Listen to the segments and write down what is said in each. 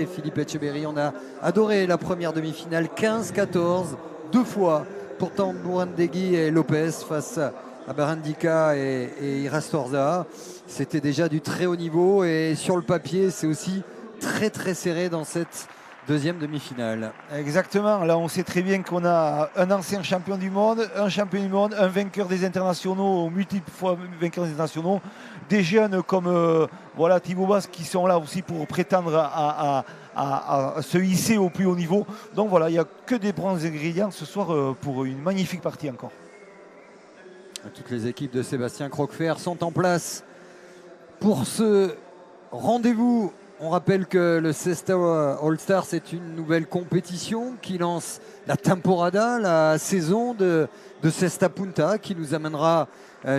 Et Philippe Etcheberry, on a adoré la première demi-finale, 15-14, deux fois. Pourtant, Bourandegui et Lopez face à Barandika et Irastorza. C'était déjà du très haut niveau et sur le papier, c'est aussi très très serré dans cette deuxième demi-finale. Exactement, là on sait très bien qu'on a un ancien champion du monde, un vainqueur des internationaux, multiples fois vainqueur des internationaux, des jeunes comme Thibaut Basque qui sont là aussi pour prétendre à se hisser au plus haut niveau. Donc voilà, il n'y a que des bons ingrédients ce soir pour une magnifique partie encore. Toutes les équipes de Sébastien Croquefer sont en place pour ce rendez-vous. On rappelle que le Cesta All-Star, c'est une nouvelle compétition qui lance la temporada, la saison de Cesta Punta, qui nous amènera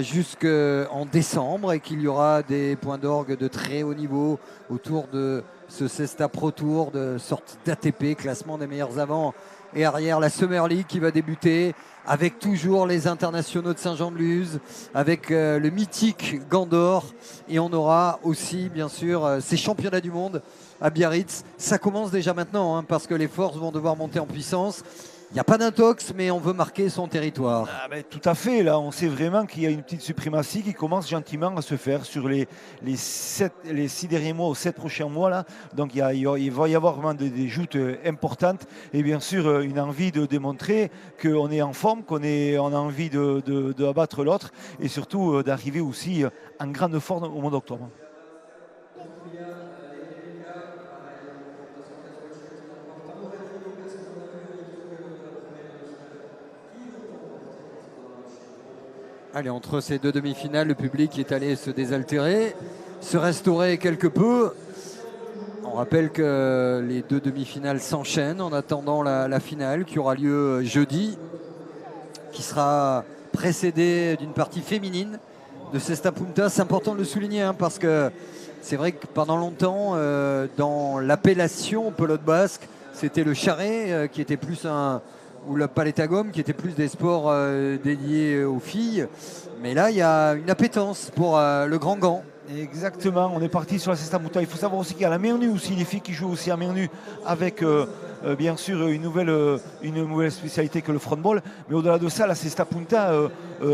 jusqu'en décembre et qu'il y aura des points d'orgue de très haut niveau autour de ce Cesta Pro Tour, de sorte d'ATP, classement des meilleurs avants et arrière, la Summer League qui va débuter avec toujours les internationaux de Saint-Jean-de-Luz, avec le mythique Gandor, et on aura aussi bien sûr ces championnats du monde à Biarritz. Ça commence déjà maintenant hein, parce que les forces vont devoir monter en puissance. Il n'y a pas d'intox, mais on veut marquer son territoire. Tout à fait, là on sait vraiment qu'il y a une petite suprématie qui commence gentiment à se faire sur les 6 derniers mois ou 7 prochains mois. Là. Donc il va y avoir vraiment des joutes importantes et bien sûr une envie de démontrer qu'on est en forme, qu'on a envie de abattre l'autre et surtout d'arriver aussi en grande forme au mois d'octobre. Allez, entre ces deux demi-finales, le public est allé se désaltérer, se restaurer quelque peu. On rappelle que les deux demi-finales s'enchaînent en attendant la finale qui aura lieu jeudi, qui sera précédée d'une partie féminine de Cesta Punta. C'est important de le souligner hein, parce que c'est vrai que pendant longtemps, dans l'appellation pelote basque, c'était le charret qui était plus ou le palétagome qui était plus des sports dédiés aux filles. Mais là, il y a une appétence pour le grand gant. Exactement, on est parti sur la Cesta Punta. Il faut savoir aussi qu'il y a la main nue aussi, les filles qui jouent aussi à main nue avec bien sûr une nouvelle spécialité que le frontball. Mais au-delà de ça, la Cesta Punta,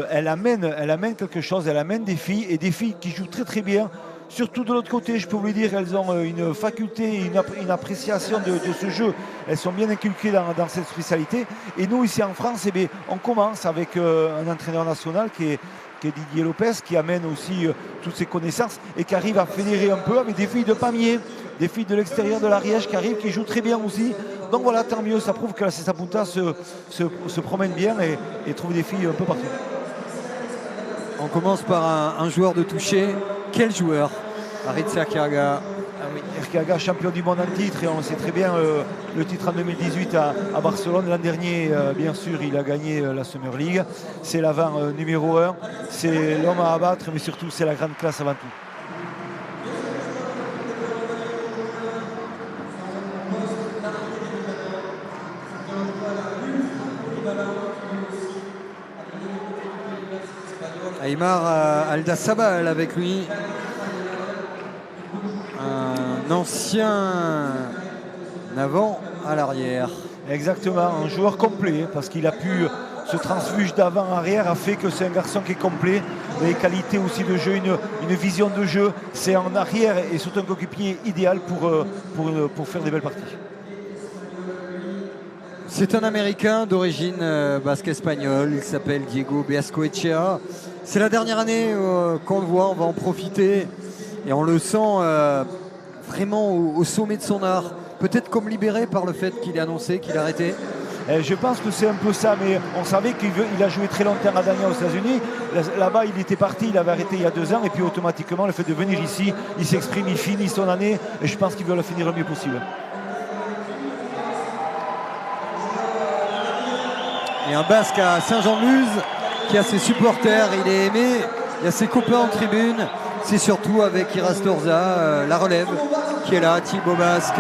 elle amène quelque chose, elle amène des filles et des filles qui jouent très très bien. Surtout de l'autre côté, je peux vous le dire, elles ont une faculté, une appréciation de ce jeu. Elles sont bien inculquées dans cette spécialité. Et nous, ici en France, eh bien, on commence avec un entraîneur national qui est Didier Lopez, qui amène aussi toutes ses connaissances et qui arrive à fédérer un peu avec des filles de Pamiers, des filles de l'extérieur de l'Ariège qui arrivent, qui jouent très bien aussi. Donc voilà, tant mieux, ça prouve que la Cesta Punta se promène bien et trouve des filles un peu partout. On commence par un joueur de toucher. Quel joueur? Aritz Erkiaga. Erkiaga, champion du monde en titre, et on sait très bien le titre en 2018 à Barcelone. L'an dernier, bien sûr, il a gagné la Summer League. C'est l'avant numéro 1, c'est l'homme à abattre, mais surtout c'est la grande classe avant tout. Aymar Aldasabal avec lui. Un ancien avant à l'arrière. Exactement, un joueur complet parce qu'il a pu, ce transfuge d'avant-arrière a fait que c'est un garçon qui est complet, des qualités aussi de jeu, une vision de jeu. C'est en arrière et surtout un coéquipier idéal pour faire des belles parties. C'est un Américain d'origine basque-espagnole, il s'appelle Diego Beascoechea. C'est la dernière année qu'on le voit, on va en profiter et on le sent vraiment au sommet de son art. Peut-être comme libéré par le fait qu'il ait annoncé qu'il arrêtait. Je pense que c'est un peu ça, mais on savait qu'il a joué très longtemps à Dagna aux États-Unis. Là-bas, il était parti, il avait arrêté il y a 2 ans, et puis automatiquement, le fait de venir ici, il s'exprime, il finit son année, et je pense qu'il veut le finir le mieux possible. Et un Basque à Saint-Jean-de-Luz qui a ses supporters, il est aimé, il y a ses copains en tribune. C'est surtout avec Irastorza, la relève, qui est là, Thibaut Basque.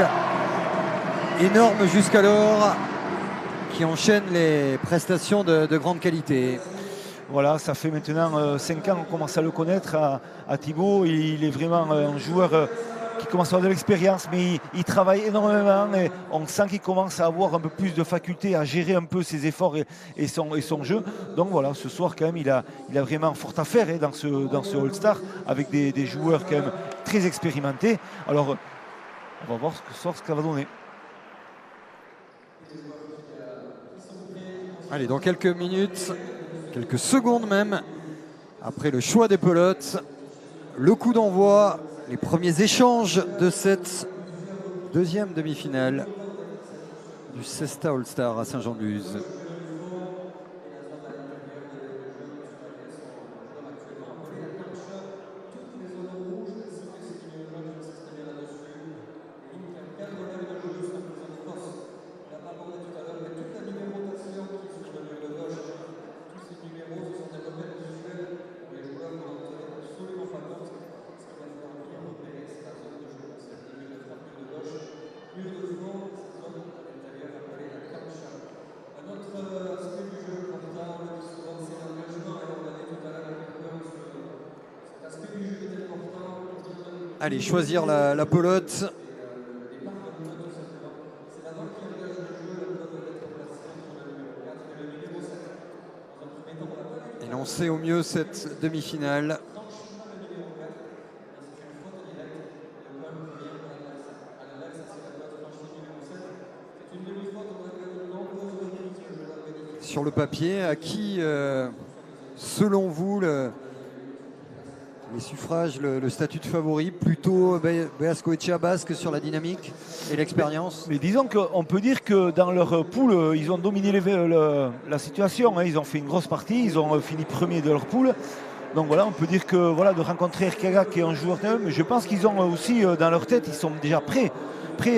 Énorme jusqu'alors, qui enchaîne les prestations de grande qualité. Voilà, ça fait maintenant 5 ans qu'on commence à le connaître à Thibaut. Il est vraiment un joueur commence à avoir de l'expérience, mais il travaille énormément et on sent qu'il commence à avoir un peu plus de faculté à gérer un peu ses efforts et son jeu. Donc voilà, ce soir quand même, il a vraiment fort à faire dans ce All-Star avec des joueurs quand même très expérimentés. Alors, on va voir ce soir ce que ça va donner. Allez, dans quelques minutes, quelques secondes même, après le choix des pelotes, le coup d'envoi, les premiers échanges de cette deuxième demi-finale du Cesta All-Star à Saint-Jean-de-Luz. Allez, choisir la pelote. Et lancer au mieux cette demi-finale. Sur le papier, à qui, selon vous, les suffrages, le statut de favori, plutôt Beaskoetxea Basque sur la dynamique et l'expérience? Mais disons qu'on peut dire que dans leur poule, ils ont dominé la situation. Ils ont fait une grosse partie, ils ont fini premier de leur poule. Donc voilà, on peut dire que voilà, de rencontrer Erkiaga qui est un joueur tel, mais je pense qu'ils ont aussi dans leur tête, ils sont déjà prêts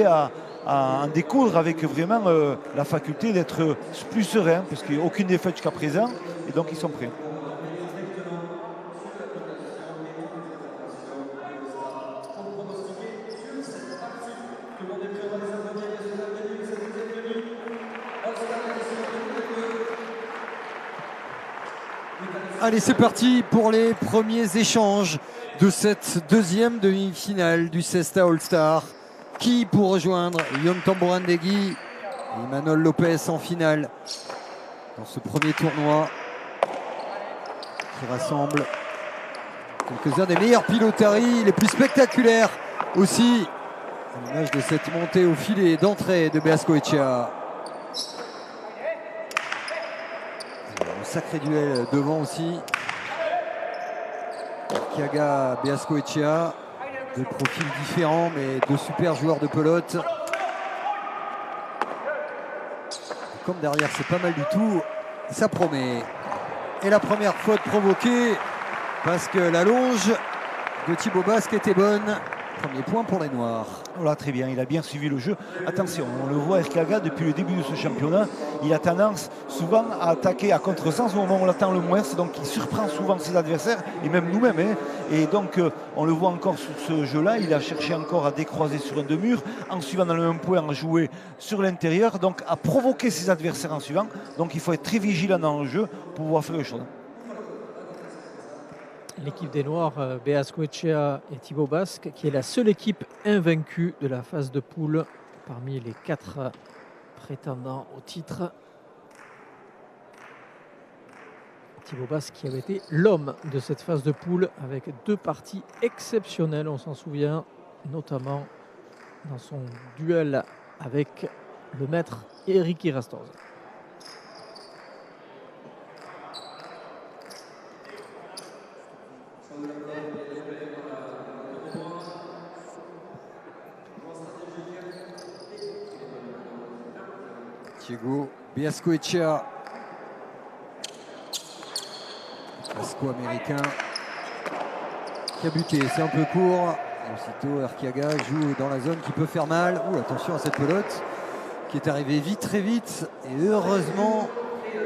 à en découdre avec vraiment la faculté d'être plus serein, parce qu'il n'y a aucune défaite jusqu'à présent, et donc ils sont prêts. Allez, c'est parti pour les premiers échanges de cette deuxième demi-finale du Cesta All-Star. Qui pour rejoindre Yon Tamborandegui et Manuel Lopez en finale dans ce premier tournoi qui rassemble quelques-uns des meilleurs pilotaries, les plus spectaculaires aussi, à l'image de cette montée au filet d'entrée de Beaskoetxea. Un sacré duel devant aussi. Erkiaga, Beaskoetxea, deux profils différents mais deux super joueurs de pelote. Et comme derrière c'est pas mal du tout, ça promet. Et la première faute provoquée parce que la longe de Thibaut Basque était bonne. Premier point pour les Noirs. Voilà, très bien, il a bien suivi le jeu. Attention, on le voit, Erkiaga, depuis le début de ce championnat, il a tendance souvent à attaquer à contresens au moment où on l'attend le moins. Donc il surprend souvent ses adversaires, et même nous-mêmes. Et donc on le voit encore sur ce jeu-là, il a cherché encore à décroiser sur un deux murs, en suivant dans le même point, à jouer sur l'intérieur, donc à provoquer ses adversaires en suivant. Donc il faut être très vigilant dans le jeu pour pouvoir faire les choses. L'équipe des Noirs, Beaskoetxea et Thibaut Basque, qui est la seule équipe invaincue de la phase de poule parmi les 4 prétendants au titre. Thibaut Basque qui avait été l'homme de cette phase de poule avec 2 parties exceptionnelles, on s'en souvient, notamment dans son duel avec le maître Eric Irastoz. Diego Beaskoetxea, basco-américain, qui a buté, c'est un peu court. Et aussitôt Erkiaga joue dans la zone qui peut faire mal. Ouh, attention à cette pelote qui est arrivée vite, très vite. Et heureusement,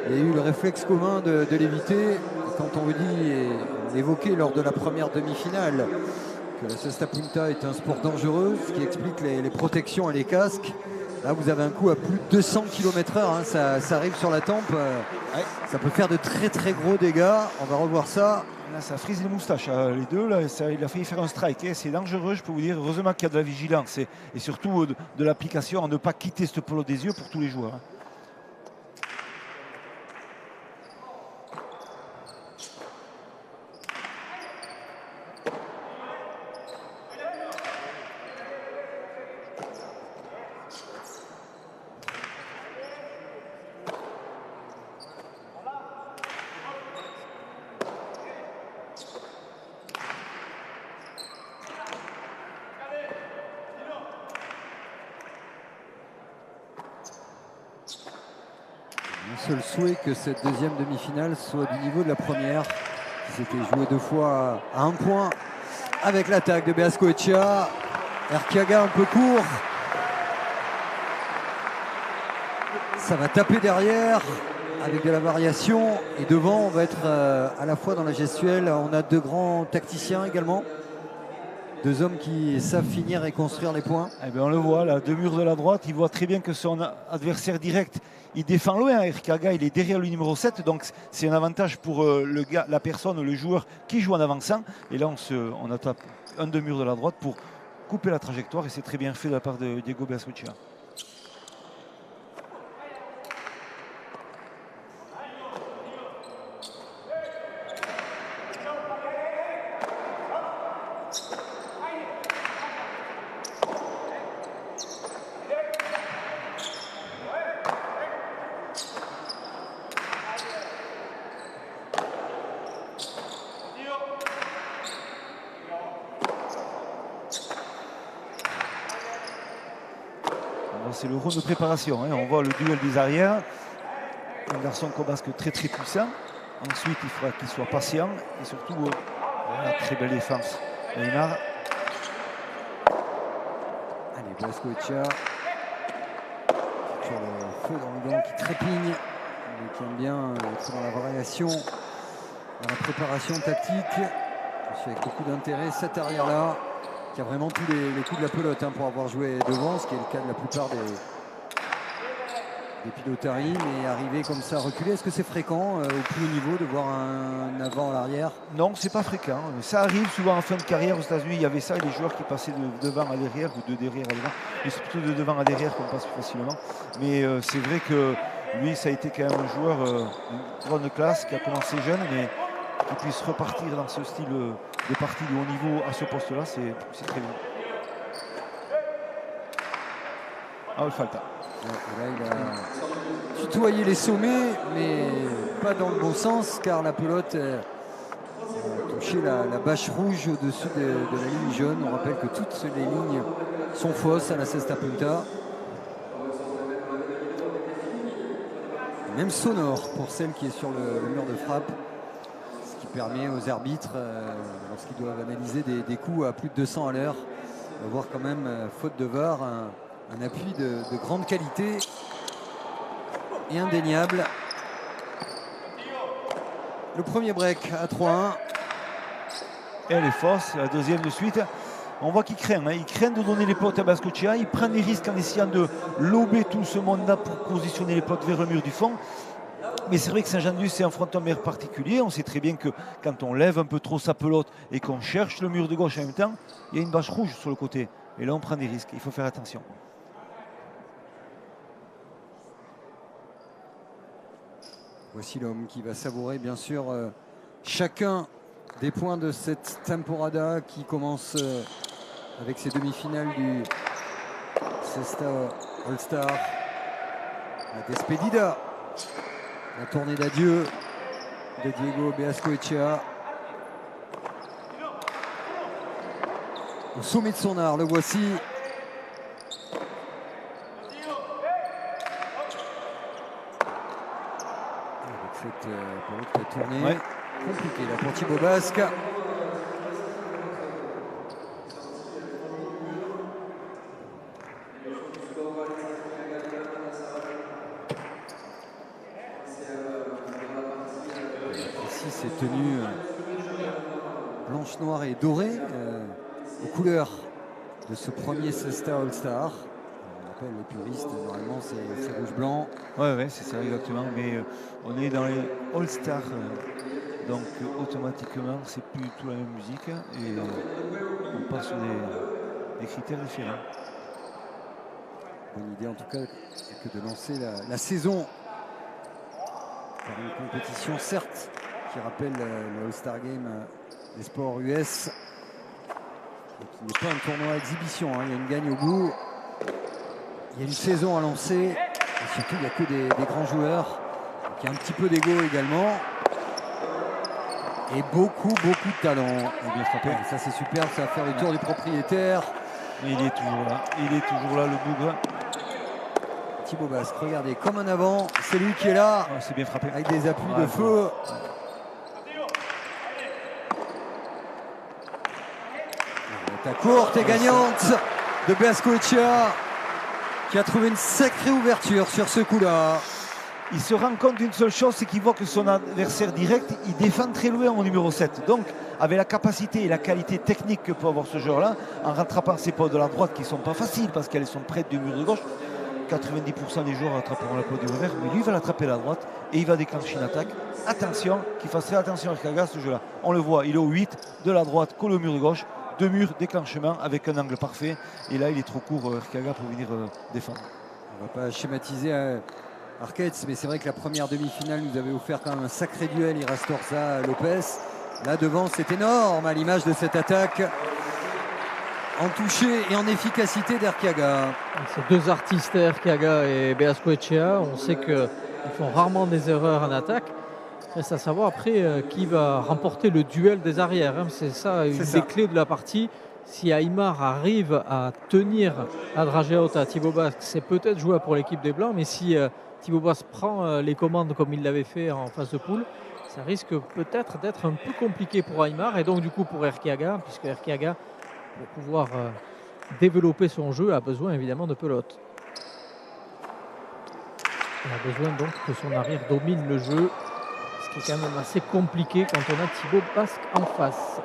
il y a eu le réflexe commun de l'éviter. Et quand on vous dit, et on l'évoquait lors de la première demi-finale, que la Cesta Punta est un sport dangereux, ce qui explique les protections et les casques. Là, vous avez un coup à plus de 200 km/h, hein, ça arrive sur la tempe. Ça peut faire de très très gros dégâts. On va revoir ça. Là, ça frise les moustaches, les deux. Là, il a failli faire un strike. C'est dangereux, je peux vous dire. Heureusement qu'il y a de la vigilance et surtout de l'application à ne pas quitter cette pelote des yeux pour tous les joueurs. Un seul souhait que cette deuxième demi-finale soit du niveau de la première, qui s'était jouée 2 fois à 1 point avec l'attaque de Beaskoetxea. Erkiaga un peu court. Ça va taper derrière avec de la variation. Et devant, on va être à la fois dans la gestuelle. On a 2 grands tacticiens également. 2 hommes qui savent finir et construire les points. Eh bien, on le voit, là, 2 murs de la droite. Il voit très bien que son adversaire direct, il défend loin. Erkiaga, il est derrière le numéro 7. Donc, c'est un avantage pour la personne, le joueur qui joue en avançant. Et là, on attaque un 2 murs de la droite pour couper la trajectoire. Et c'est très bien fait de la part de Diego Beaskoetxea. C'est le round de préparation. On voit le duel des arrières. Un garçon Kobasque très très puissant. Ensuite, il faudra qu'il soit patient. Et surtout, la très belle défense. Neymar. Allez, Beaskoetxea. Sur le feu dans le gant qui trépigne. Il qui aime bien être dans la variation, dans la préparation tactique. Avec beaucoup d'intérêt, cet arrière-là, qui a vraiment tous les coups de la pelote pour avoir joué devant, ce qui est le cas de la plupart des pilotaries, mais arriver comme ça à reculer, est-ce que c'est fréquent au plus haut niveau de voir un avant à l'arrière? Non, c'est pas fréquent. Ça arrive souvent en fin de carrière aux États-Unis. Il y avait ça, les joueurs qui passaient de devant à derrière ou de derrière à devant. Mais c'est plutôt de devant à derrière qu'on passe plus facilement. Mais c'est vrai que lui, ça a été quand même un joueur de grande classe qui a commencé jeune, mais qui puisse repartir dans ce style de partie de haut niveau à ce poste-là, c'est très bien. Ah, Falta. Là, il a tutoyé les sommets, mais pas dans le bon sens, car la pelote a touché la bâche rouge au-dessus de la ligne jaune. On rappelle que toutes les lignes sont fausses à la Cesta Punta. Même sonore pour celle qui est sur le mur de frappe, ce qui permet aux arbitres, lorsqu'ils doivent analyser des coups à plus de 200 à l'heure, d'avoir quand même, faute de VAR, un appui de grande qualité et indéniable. Le premier break à 3-1. Elle est fausse, la deuxième de suite. On voit qu'il craint, il craint de donner les pelotes à Beaskoetxea. Il prend des risques en essayant de lober tout ce monde-là pour positionner les pelotes vers le mur du fond. Mais c'est vrai que Saint-Jean-de-Luz, c'est un fronton-mer particulier. On sait très bien que quand on lève un peu trop sa pelote et qu'on cherche le mur de gauche en même temps, il y a une bâche rouge sur le côté. Et là, on prend des risques. Il faut faire attention. Voici l'homme qui va savourer, bien sûr, chacun des points de cette temporada qui commence avec ses demi-finales du Cesta All-Star. La despedida, la tournée d'adieu de Diego Beaskoetxea. Au sommet de son art, le voici. Avec cette pelote qui a tourné. Compliqué là pour Thibaut Basque. Ici c'est tenue blanche, noire et dorée aux couleurs de ce premier Cesta All-Star. On rappelle les puristes, normalement c'est rouge-blanc. Ouais, c'est ça exactement. Mais on est dans les All-Star Donc automatiquement, c'est plus du tout la même musique et on passe sur des critères différents. Bonne idée en tout cas que de lancer la saison par une compétition certes qui rappelle le All-Star Game des sports US et qui n'est pas un tournoi exhibition, hein. Il y a une gagne au bout, il y a une saison à lancer et surtout il n'y a que des grands joueurs. Donc, il y a un petit peu d'ego également et beaucoup de talent. Et bien frappé. Ça c'est superbe, ça va faire le tour du propriétaire. Et il est toujours là le bougre. Thibaut Basque, regardez, comme en avant, c'est lui qui est là, c'est bien frappé. Avec des appuis de feu. L'attaque courte et gagnante de Beaskoetxea qui a trouvé une sacrée ouverture sur ce coup-là. Il se rend compte d'une seule chose, c'est qu'il voit que son adversaire direct, il défend très loin au numéro 7. Donc, avec la capacité et la qualité technique que peut avoir ce joueur-là, en rattrapant ses potes de la droite qui ne sont pas faciles parce qu'elles sont près du mur de gauche, 90% des joueurs attraperont la peau du revers, mais lui il va l'attraper à la droite et il va déclencher une attaque. Attention, qu'il fasse très attention à Arqueaga ce jeu-là. On le voit, il est au 8, de la droite, collé au mur de gauche, deux murs, déclenchement avec un angle parfait. Et là, il est trop court, Arqueaga, pour venir défendre. On ne va pas schématiser Arquette, mais c'est vrai que la première demi-finale nous avait offert quand même un sacré duel, Irastorza-Lopez. Là devant, c'est énorme à l'image de cette attaque. En toucher et en efficacité d'Arqueaga. Ces deux artistes, Arqueaga et Beaskoetxea, on sait qu'ils font rarement des erreurs en attaque. Reste à savoir après qui va remporter le duel des arrières. Hein. C'est ça une des clés de la partie. Si Aymar arrive à tenir à Drageaota, Thibaut Basque, c'est peut-être jouable pour l'équipe des Blancs, mais si Thibaut Basque prend les commandes comme il l'avait fait en phase de poule, ça risque peut-être d'être un peu compliqué pour Aymar et donc du coup pour Arqueaga, puisque Arqueaga, pour pouvoir développer son jeu, a besoin évidemment de pelote. Il a besoin donc que son arrière domine le jeu, ce qui est quand même assez compliqué quand on a Thibaut Basque en face.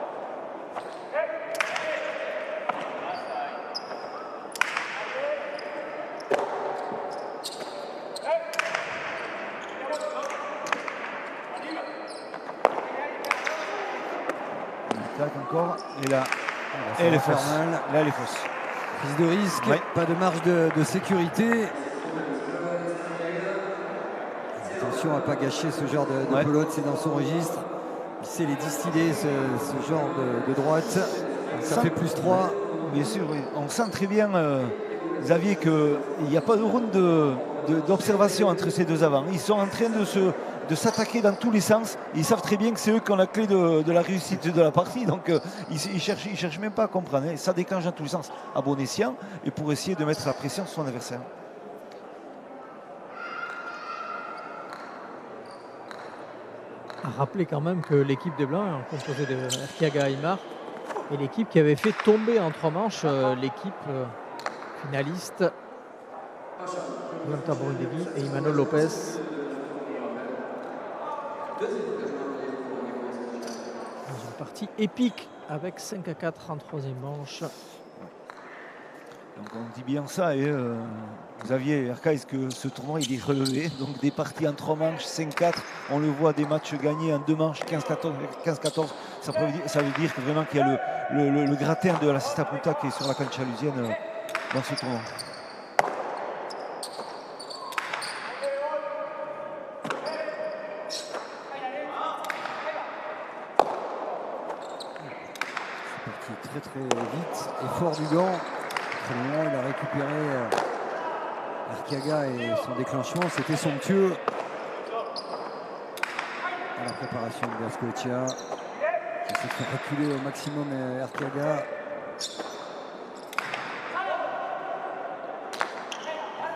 Une attaque encore, et là, elle est fausse. Là, elle est fausse. Prise de risque, pas de marge de sécurité. Attention à ne pas gâcher ce genre de pelote, c'est dans son registre. Il sait les distiller, ce genre de droite. Ça fait plus 3. Bien sûr, oui. On sent très bien, Xavier, qu'il n'y a pas de round d'observation entre ces deux avants. Ils sont en train de s'attaquer dans tous les sens. Ils savent très bien que c'est eux qui ont la clé de la réussite de la partie. Donc ils ne cherchent même pas à comprendre. Hein. Ça déclenche dans tous les sens à bon escient et pour essayer de mettre la pression sur son adversaire. À rappeler quand même que l'équipe des Blancs est composée de Arqueaga Aymar et l'équipe qui avait fait tomber en 3 manches l'équipe finaliste Lanta Brundegui et Imanol Lopez. Dans une partie épique avec 5-4 en 3e manche. Donc on dit bien ça et Xavier Arcaïs que ce tournoi il est relevé, donc des parties en 3 manches, 5-4, on le voit, des matchs gagnés en 2 manches, 15-14, ça veut dire que vraiment qu'il y a le gratin de la Cesta Punta qui est sur la cancha lusienne dans ce tournoi. C'est parti très vite et fort du gant. Il a récupéré Arqueaga et son déclenchement, c'était somptueux. À la préparation de Beaskoetxea. J'essaie de faire reculer au maximum Arqueaga.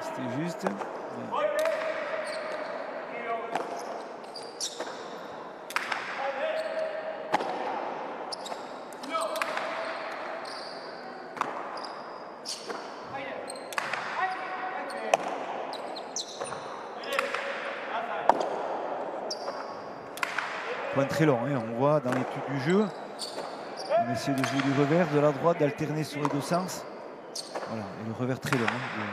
C'était juste. Point très long, hein. On voit dans l'étude du jeu, on essaie de jouer du revers, de la droite, d'alterner sur les deux sens. Voilà, et le revers très long. Hein.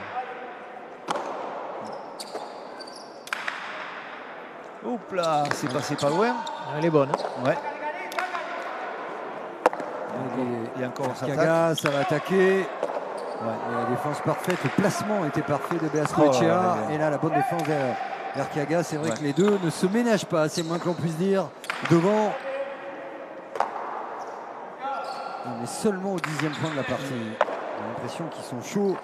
Hop là, c'est passé pas loin. Elle est bonne. Ouais. Et encore ça Kaga, ça va attaquer. Ouais. Et la défense parfaite, le placement était parfait de Beasco Oh, Echea. ouais. Et là, la bonne défense vers Kaga. C'est vrai Ouais. que les deux ne se ménagent pas, c'est moins que l'on puisse dire. Devant. On est seulement au 10e point de la partie. On a l'impression qu'ils sont chauds.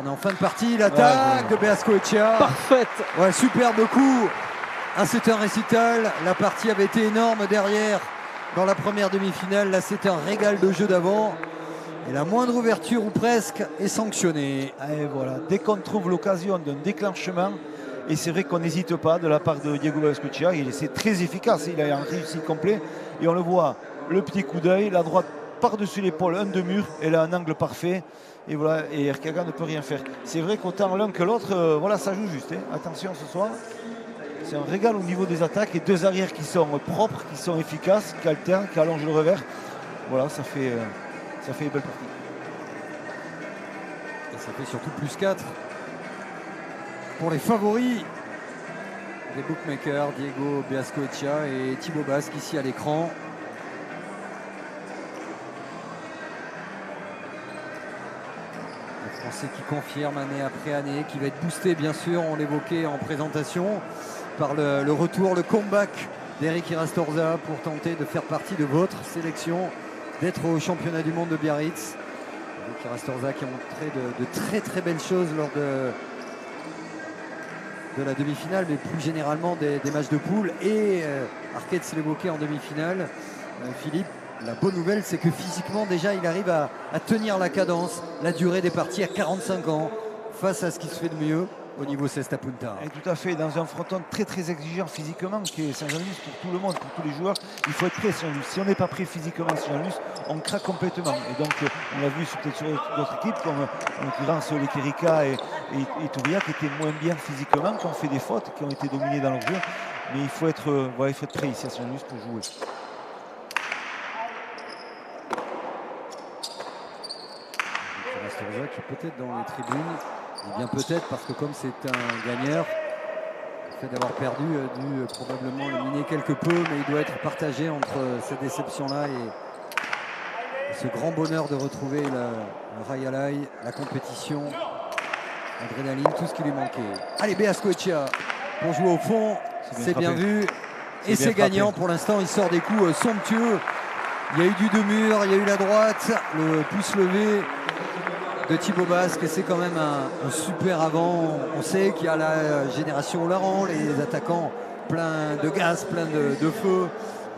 On est en fin de partie. L'attaque de Beasco Echea. Parfaite. Ouais, superbe coup. C'est un récital. La partie avait été énorme derrière dans la première demi-finale. Là, c'est un régal de jeu d'avant. Et la moindre ouverture ou presque est sanctionnée. Et voilà, dès qu'on trouve l'occasion d'un déclenchement, et c'est vrai qu'on n'hésite pas de la part de Diego Beasco Echea, c'est très efficace, il a un réussi complet. Et on le voit, le petit coup d'œil, la droite par-dessus l'épaule, un de mur, et là un angle parfait. Et voilà, et Kaga ne peut rien faire. C'est vrai qu'autant l'un que l'autre, voilà, ça joue juste. Attention ce soir. C'est un régal au niveau des attaques et deux arrières qui sont propres, qui sont efficaces, qui alternent, qui allongent le revers. Voilà, ça fait une belle partie. Et ça fait surtout plus 4 pour les favoris des bookmakers, Diego Beasco Echea et Thibaut Basque ici à l'écran. Le Français qui confirme année après année, qui va être boosté bien sûr, on l'évoquait en présentation, par le retour, le comeback d'Eric Irastorza pour tenter de faire partie de votre sélection, d'être au championnat du monde de Biarritz. Eric Irastorza qui a montré de très très belles choses lors de la demi-finale, mais plus généralement des matchs de poule. Et Arquette l'évoquait en demi-finale. Philippe, la bonne nouvelle, c'est que physiquement déjà il arrive à tenir la cadence, la durée des parties à 45 ans, face à ce qui se fait de mieux au niveau Cesta Punta. Et tout à fait, dans un fronton très très exigeant physiquement, qui est Saint-Jean-Luz pour tout le monde, pour tous les joueurs, il faut être prêt Saint-Jean-Luz. Si on n'est pas prêt physiquement Saint-Jean-Luz, on craque complètement. Et donc on l'a vu peut-être sur d'autres équipes, comme en l'occurrence les Kerika et Touria, qui étaient moins bien physiquement, qui ont fait des fautes, qui ont été dominés dans leur jeu. Mais il faut être prêt ici à Saint-Jean-Luz pour jouer. Rastorza qui peut-être dans les tribunes, et bien peut-être parce que comme c'est un gagneur, le fait d'avoir perdu a dû probablement le miner quelque peu, mais il doit être partagé entre cette déception-là et ce grand bonheur de retrouver le Royal Eye, la compétition, l'adrénaline, tout ce qui lui manquait. Allez, Beasco Echea pour jouer au fond, c'est bien vu et c'est gagnant pour l'instant. Il sort des coups somptueux. Il y a eu du deux murs, il y a eu la droite, le pouce levé de Thibaut Basque, et c'est quand même un super avant. On sait qu'il y a la génération Laurent, les attaquants plein de gaz, plein de feu.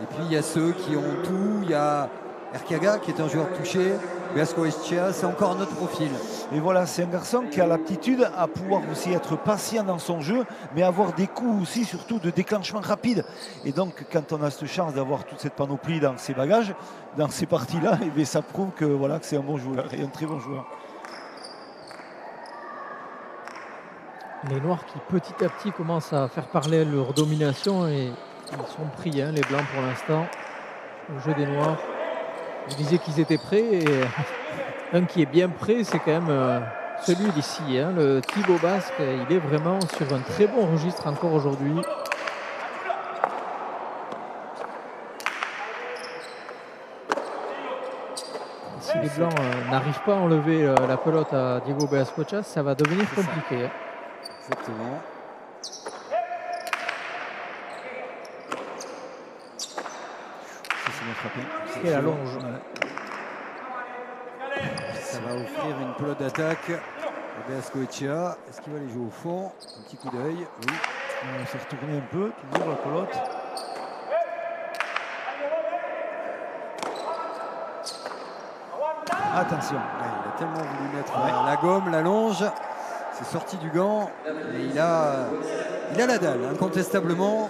Et puis il y a ceux qui ont tout. Il y a Erkaga qui est un joueur touché. Beasco Echea, c'est encore un autre profil. Et voilà, c'est un garçon qui a l'aptitude à pouvoir aussi être patient dans son jeu, mais avoir des coups aussi, surtout de déclenchement rapide. Et donc, quand on a cette chance d'avoir toute cette panoplie dans ses bagages, dans ces parties-là, et bien, ça prouve que, voilà, que c'est un bon joueur et un très bon joueur. Les Noirs qui petit à petit commencent à faire parler leur domination et ils sont pris, les Blancs pour l'instant, au jeu des Noirs. Je disais qu'ils étaient prêts et un qui est bien prêt, c'est quand même celui d'ici, le Thibaut Basque. Il est vraiment sur un très bon registre encore aujourd'hui. Si les Blancs n'arrivent pas à enlever la pelote à Diego Beasco Echea, ça va devenir compliqué. Exactement. Et la longe. Ça va offrir une pelote d'attaque à Beasco Echea. Est-ce qu'il va aller jouer au fond? Un petit coup d'œil. Oui. On va faire tourner un peu, toujours la pelote. Attention. Ouais, il a tellement voulu mettre la gomme, la longe. C'est sorti du gant. Et il a la dalle, incontestablement.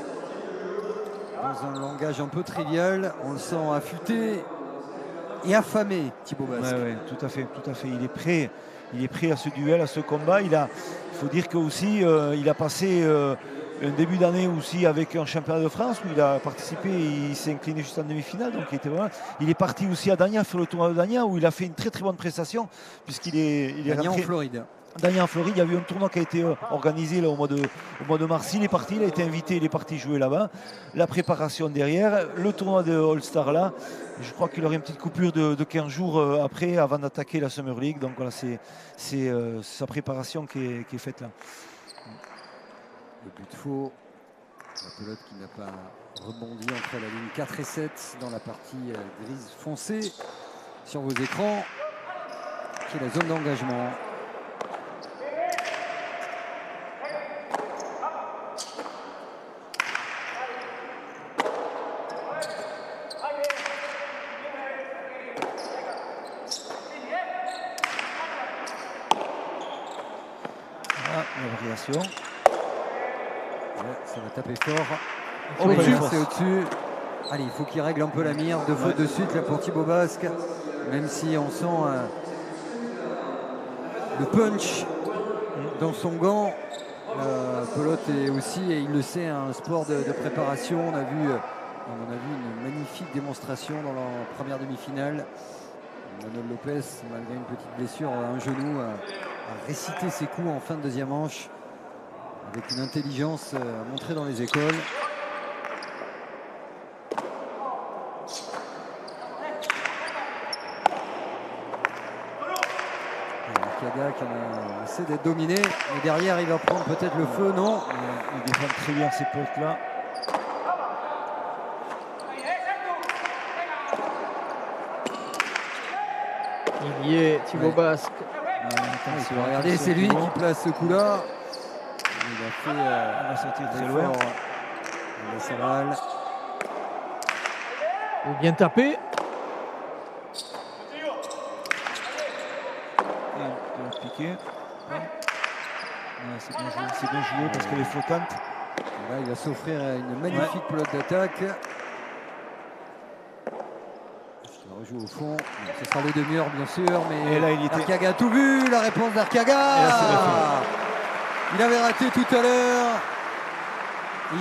Dans un langage un peu trivial, on le sent affûté et affamé, Thibaut Basque. Ouais, tout à fait, tout à fait. Il est prêt à ce duel, à ce combat. Il faut dire que aussi, il a passé un début d'année aussi avec un championnat de France où il a participé et il s'est incliné juste en demi-finale. Donc il est parti aussi à Dagna, faire le tournoi de Dagna où il a fait une très très bonne prestation puisqu'il est Dagna en rentré Floride. Daniel en Floride, il y a eu un tournoi qui a été organisé là, au mois de mars. Il est parti, il a été invité, il est parti jouer là-bas. La préparation derrière, le tournoi de All-Star là. Je crois qu'il aurait une petite coupure de 15 jours après, avant d'attaquer la Summer League. Donc voilà, c'est sa préparation qui est faite là. Le but faux. La pelote qui n'a pas rebondi entre la ligne 4 et 7 dans la partie grise foncée sur vos écrans, qui est la zone d'engagement. La variation. Ouais, ça va taper fort. Au-dessus. C'est au-dessus. Allez, il faut qu'il règle un peu la mire. Deux fautes de suite là pour Thibaut Basque. Même si on sent le punch dans son gant. La pelote est aussi, et il le sait, un sport de préparation. On a vu une magnifique démonstration dans la première demi-finale. Manuel Lopez, malgré une petite blessure à un genou, a récité ses coups en fin de deuxième manche avec une intelligence à montrer dans les écoles. Arcaga qui essaie d'être dominé, mais derrière il va prendre peut-être le feu, non? Il défend très bien ces postes là. Il y est, Thibaut Basque. Regardez, c'est lui qui place ce coup-là. Il a fait On va sortir très loin. Il laisse la balle. Bien tapé. Il va piquer. C'est bien joué parce qu'elle est flottante. Là, il va s'offrir une magnifique pelote d'attaque. Il rejoue au fond. Ce sera le demi-heure, bien sûr, mais et là, il était... Arcaga a tout vu. La réponse d'Arcaga. Il avait raté tout à l'heure.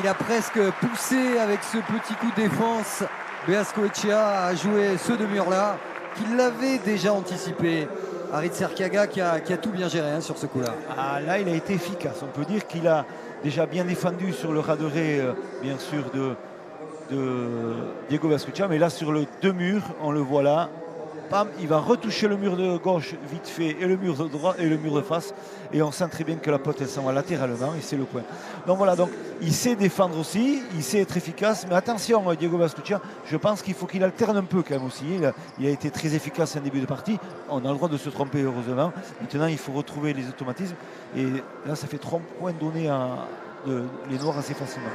Il a presque poussé avec ce petit coup de défense. Beascoechea a joué ce demi-heure-là, qu'il l'avait déjà anticipé. Aritz Arcaga qui a tout bien géré sur ce coup-là. Ah, là, il a été efficace. On peut dire qu'il a déjà bien défendu sur le raderai, bien sûr, de Diego Beascoechea. Mais là, sur le deux murs, on le voit là. Bam, il va retoucher le mur de gauche vite fait et le mur de droite et le mur de face. Et on sent très bien que la pote, elle s'en va latéralement et c'est le coin. Donc voilà, donc il sait défendre aussi, il sait être efficace. Mais attention, Diego Beascoechea, je pense qu'il faut qu'il alterne un peu quand même aussi. Il a été très efficace en début de partie. On a le droit de se tromper, heureusement. Maintenant, il faut retrouver les automatismes. Et là, ça fait 3 points donnés les Noirs assez facilement.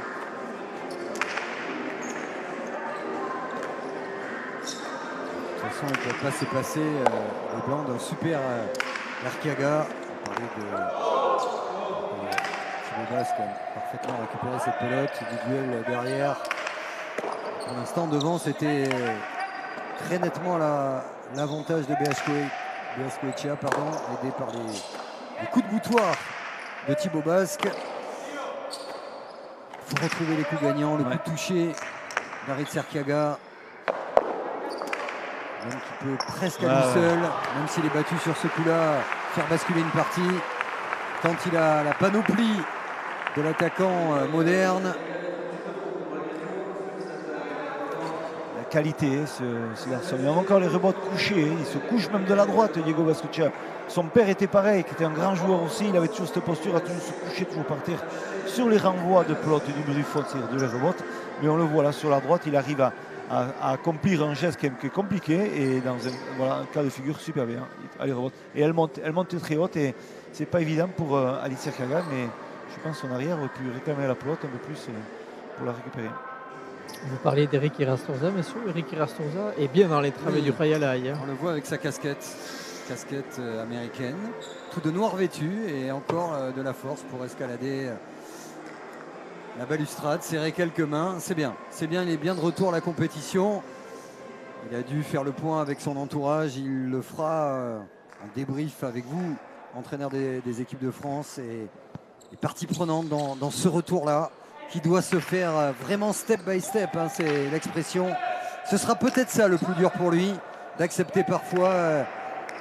De toute façon, il ne peut pas se passer les blancs d'un super Arcaga. On parlait de Thibaut Basque qui a parfaitement récupéré cette pelote, du duel derrière. Pour l'instant, devant, c'était très nettement l'avantage de Beascoechea, aidé par les coups de boutoir de Thibaut Basque. Il faut retrouver les coups gagnants, le coup de toucher d'Aritz Arcaga. Même qui peut presque à lui seul, même s'il est battu sur ce coup-là, faire basculer une partie. Quand il a la panoplie de l'attaquant moderne. La qualité, ce garçon. Il a encore les rebots couchés. Il se couche même de la droite, Diego Beascoechea. Son père était pareil, qui était un grand joueur aussi. Il avait toujours cette posture à toujours se coucher, toujours par terre. Sur les renvois de pelote du mur du fond, c'est-à-dire de les rebots. Mais on le voit là sur la droite, il arrive à accomplir un geste qui est compliqué et dans un cas de figure super bien. Allez, rebote. Et elle monte très haute et c'est pas évident pour Aritz Arcaga, mais je pense son arrière aurait pu réclamer la pelote un peu plus pour la récupérer. Vous parlez d'Eric Rastorza, messieurs. Eric Rastorza est bien dans les travaux du Rayalaï. On le voit avec sa casquette américaine, tout de noir vêtu et encore de la force pour escalader la balustrade, serrer quelques mains. C'est bien, il est bien de retour à la compétition. Il a dû faire le point avec son entourage, il le fera en débrief avec vous, entraîneur des équipes de France et partie prenante dans ce retour-là qui doit se faire vraiment step by step, c'est l'expression. Ce sera peut-être ça le plus dur pour lui, d'accepter parfois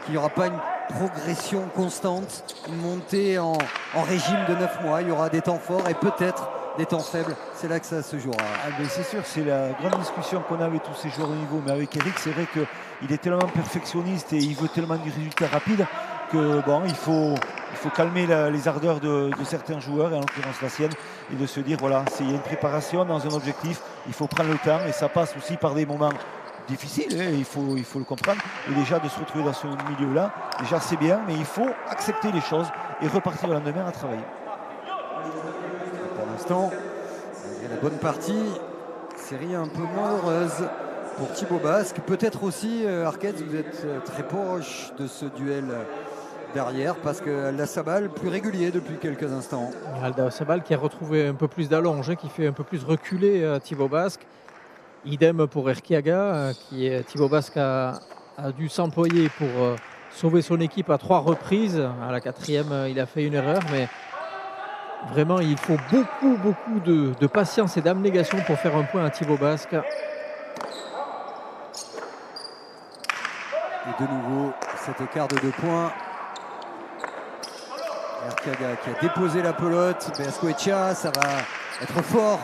qu'il n'y aura pas une progression constante, une montée en régime de 9 mois. Il y aura des temps forts et peut-être des temps faibles. C'est là que ça se jouera. Ah ben c'est sûr, c'est la grande discussion qu'on a avec tous ces joueurs de niveau. Mais avec Eric, c'est vrai qu'il est tellement perfectionniste et il veut tellement du résultat rapide que bon, il faut calmer les ardeurs de certains joueurs, et en l'occurrence la sienne, et de se dire voilà, il y a une préparation dans un objectif, il faut prendre le temps, et ça passe aussi par des moments difficiles, hein, il faut le comprendre. Et déjà de se retrouver dans ce milieu-là, déjà c'est bien, mais il faut accepter les choses et repartir le lendemain à travailler. Pour l'instant, malgré la bonne partie, série un peu moins heureuse pour Thibaut Basque. Peut-être aussi, Arquette, vous êtes très proche de ce duel derrière, parce que Aldasabal plus régulier depuis quelques instants. Aldasabal qui a retrouvé un peu plus d'allonge, qui fait un peu plus reculer Thibaut Basque. Idem pour Erkiaga, Thibaut Basque a dû s'employer pour sauver son équipe à 3 reprises. À la 4e, il a fait une erreur, mais vraiment, il faut beaucoup de patience et d'abnégation pour faire un point à Thibaut Basque. Et de nouveau, cet écart de 2 points. Erkiaga qui a déposé la pelote. Beascoechea, ça va être fort,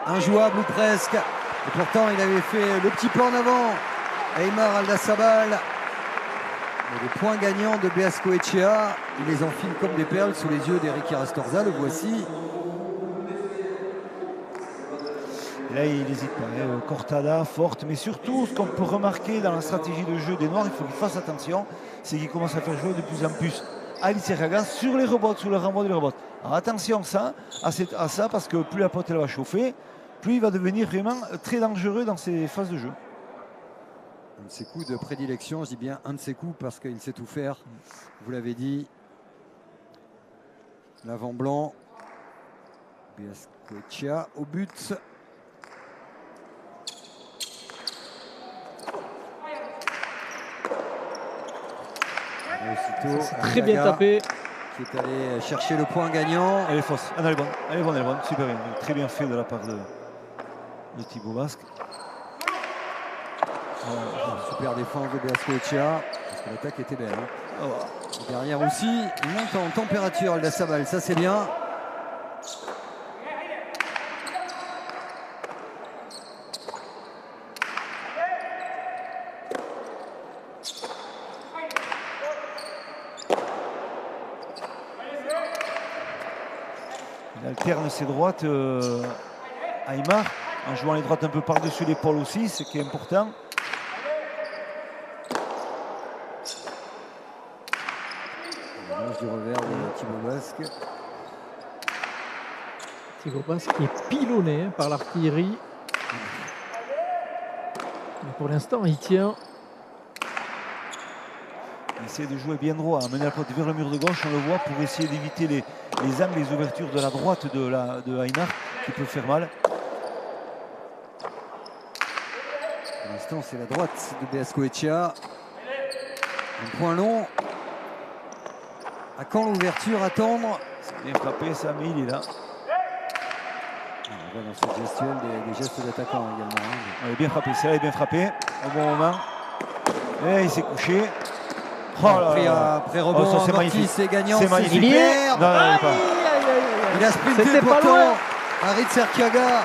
injouable ou presque. Et pourtant, il avait fait le petit pas en avant. Aymar Aldasabal. Mais les points gagnants de Beascoechea, il les enfile comme des perles sous les yeux d'Eric Rastorza. Le voici. Et là, il n'hésite pas. Hein. Cortada, forte, mais surtout, ce qu'on peut remarquer dans la stratégie de jeu des Noirs, il faut qu'ils fassent attention, c'est qu'ils commencent à faire jouer de plus en plus Alice Erkiaga sur les rebots, sur le renvoi des rebots. Alors attention à ça, parce que plus la pote elle va chauffer, plus il va devenir vraiment très dangereux dans ses phases de jeu. Un de ses coups de prédilection, je dis bien un de ses coups parce qu'il sait tout faire. Vous l'avez dit. L'avant blanc. Beascoechea au but. C'est très bien tapé. Qui est allé chercher le point gagnant. Elle est fausse. Elle est bonne. Elle est bonne. Super bien. Très bien fait de la part de Thibaut Basque. Super défense de Beascoechea. Parce que l'attaque était belle. Hein. Et derrière aussi, il monte en température Aldasabal. Ça c'est bien. Il alterne ses droites, Aymar, en jouant les droites un peu par-dessus l'épaule aussi, ce qui est important. Du revers de Thibaut Basque. Thibaut Basque qui est pilonné par l'artillerie. Mais pour l'instant, il tient. Il essaie de jouer bien droit, amener la pote vers le mur de gauche, on le voit, pour essayer d'éviter les angles, les ouvertures de la droite de Aymar, qui peut faire mal. Pour l'instant, c'est la droite de Beascoechea. Un point long. À quand l'ouverture? Attendre. C'est bien frappé, ça, mais il est là. On voit dans cette gestuelle des gestes d'attaquant également. Hein. Il est bien frappé, c'est là, il est bien frappé, au bon moment. Et il s'est couché. Oh là après rebond, c'est magnifique. C'est gagnant, c'est magnifique. superbe. Non, il est pas. Il a sprinté pourtant. Aritz Erkiaga.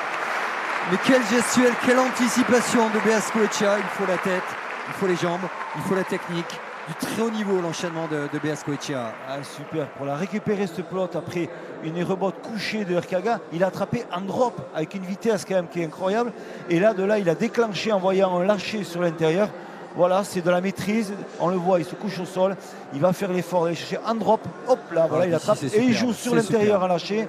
Mais quelle gestuelle, quelle anticipation de Beascoechea. Il faut la tête, il faut les jambes, il faut la technique. Du très haut niveau, l'enchaînement de Beascoechea. Ah, super, pour la récupérer cette pelote après une rebote couchée de Erkiaga, il a attrapé en drop avec une vitesse quand même qui est incroyable. Et là, il a déclenché en voyant un lâcher sur l'intérieur. Voilà, c'est de la maîtrise, on le voit, il se couche au sol, il va faire l'effort d'aller chercher un drop, hop là, voilà, il attrape et il joue sur l'intérieur à lâcher.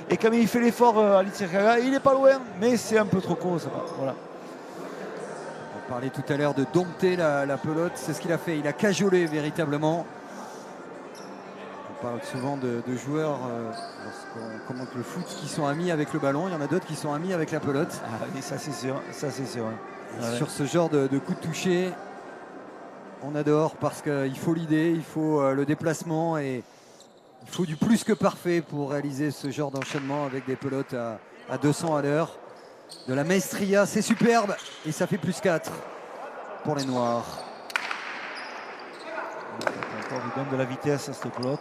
Et comme il fait l'effort, Alice Erkiaga, il n'est pas loin, mais c'est un peu trop court, ça va. Voilà. On parlait tout à l'heure de dompter la pelote, c'est ce qu'il a fait, il a cajolé véritablement. On parle souvent de joueurs, lorsqu'on commente le foot, qui sont amis avec le ballon, il y en a d'autres qui sont amis avec la pelote. Ah, et ça c'est sûr, ça c'est sûr. Hein. Sur ce genre de coup de toucher, on adore parce qu'il faut l'idée, il faut le déplacement et il faut du plus que parfait pour réaliser ce genre d'enchaînement avec des pelotes à 200 à l'heure. De la maestria, c'est superbe et ça fait plus 4 pour les Noirs. Encore donne de la vitesse à cette pelote.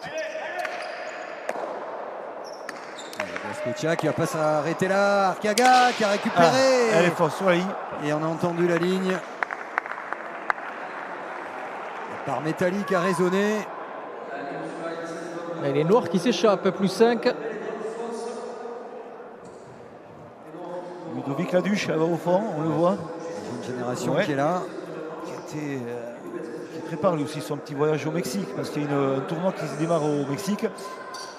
Gascoitia qui va pas s'arrêter là. Arteaga qui a récupéré. Elle est forte sur la ligne. Et on a entendu la ligne. Par Metalli qui a résonné. Et les Noirs qui s'échappent, plus 5. Ludovic Laduche, elle va au fond, on le voit. Une génération qui est là. Qui prépare lui aussi son petit voyage au Mexique, parce qu'il y a un tournoi qui se démarre au Mexique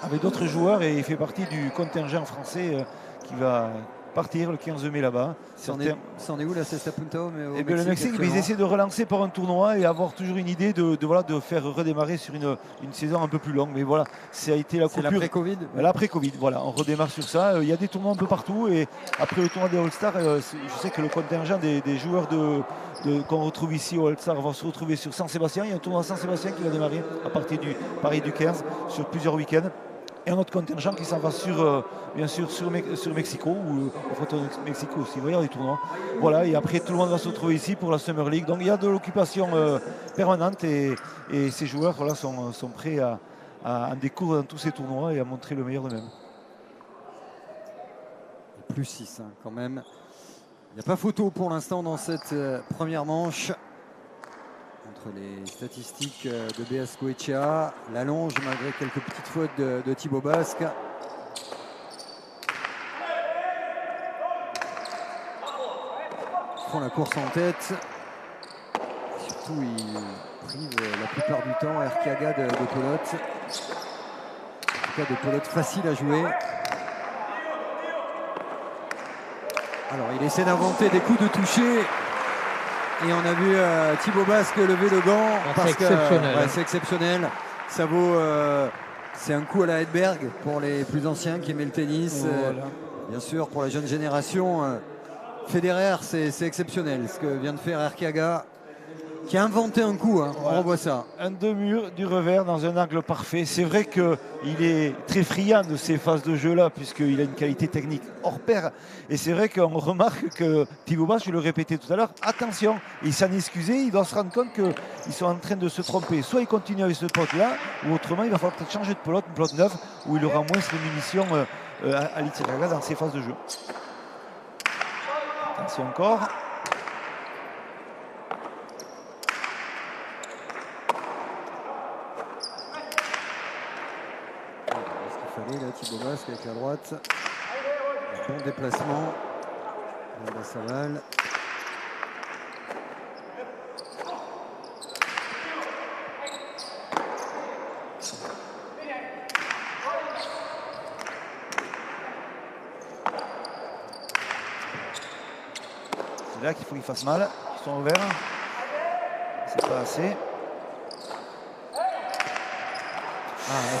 avec d'autres joueurs et il fait partie du contingent français qui va partir le 15 mai là-bas. C'en est où la Cesta Punta au Mexique, le Mexique, ils essaient de relancer par un tournoi et avoir toujours une idée de faire redémarrer sur une saison un peu plus longue. Mais voilà, ça a été la coupure. L'après-Covid. L'après-Covid, voilà, on redémarre sur ça. Il y a des tournois un peu partout et après le tournoi des All-Stars, je sais que le contingent des joueurs qu'on retrouve ici au All-Star va se retrouver sur Saint-Sébastien. Il y a un tournoi à Saint-Sébastien qui va démarrer à partir du Paris du 15 sur plusieurs week-ends. Et un autre contingent qui s'en va bien sûr sur Mexico ou au Photo Mexico aussi. Il va y avoir des tournois. Voilà, et après tout le monde va se retrouver ici pour la Summer League. Donc il y a de l'occupation permanente et ces joueurs voilà, sont prêts à en découvrir dans tous ces tournois et à montrer le meilleur d'eux-mêmes. Plus 6 quand même. Il n'y a pas photo pour l'instant dans cette première manche. Entre les statistiques de Gascoitia, la longe malgré quelques petites fautes de Thibaut Basque. Ils font la course en tête. Et surtout, ils privent la plupart du temps Arteaga de pelote. En tout cas, de pelote facile à jouer. Alors, il essaie d'inventer des coups de toucher. Et on a vu Thibaut Basque lever le gant. C'est exceptionnel. C'est exceptionnel. Ça vaut. C'est un coup à la Hedberg pour les plus anciens qui aimaient le tennis. Voilà. Bien sûr, pour la jeune génération, Federer, c'est exceptionnel. Ce que vient de faire Arteaga, qui a inventé un coup. On revoit ça. Un deux-murs du revers dans un angle parfait. C'est vrai qu'il est très friand de ces phases de jeu-là, puisqu'il a une qualité technique hors pair. Et c'est vrai qu'on remarque que Thibaut Basque, je le répétais tout à l'heure, attention, il s'en excusait, il doit se rendre compte qu'ils sont en train de se tromper. Soit il continue avec ce pelote-là, ou autrement, il va falloir peut-être changer de pelote, une pelote neuve, où il aura moins de munitions à l'Itiraga dans ces phases de jeu. Attention encore. Là, Thibaut Basque avec la droite. Un bon déplacement. La Saval. C'est là qu'il faut qu'ils fassent mal. Ils sont ouverts. C'est pas assez.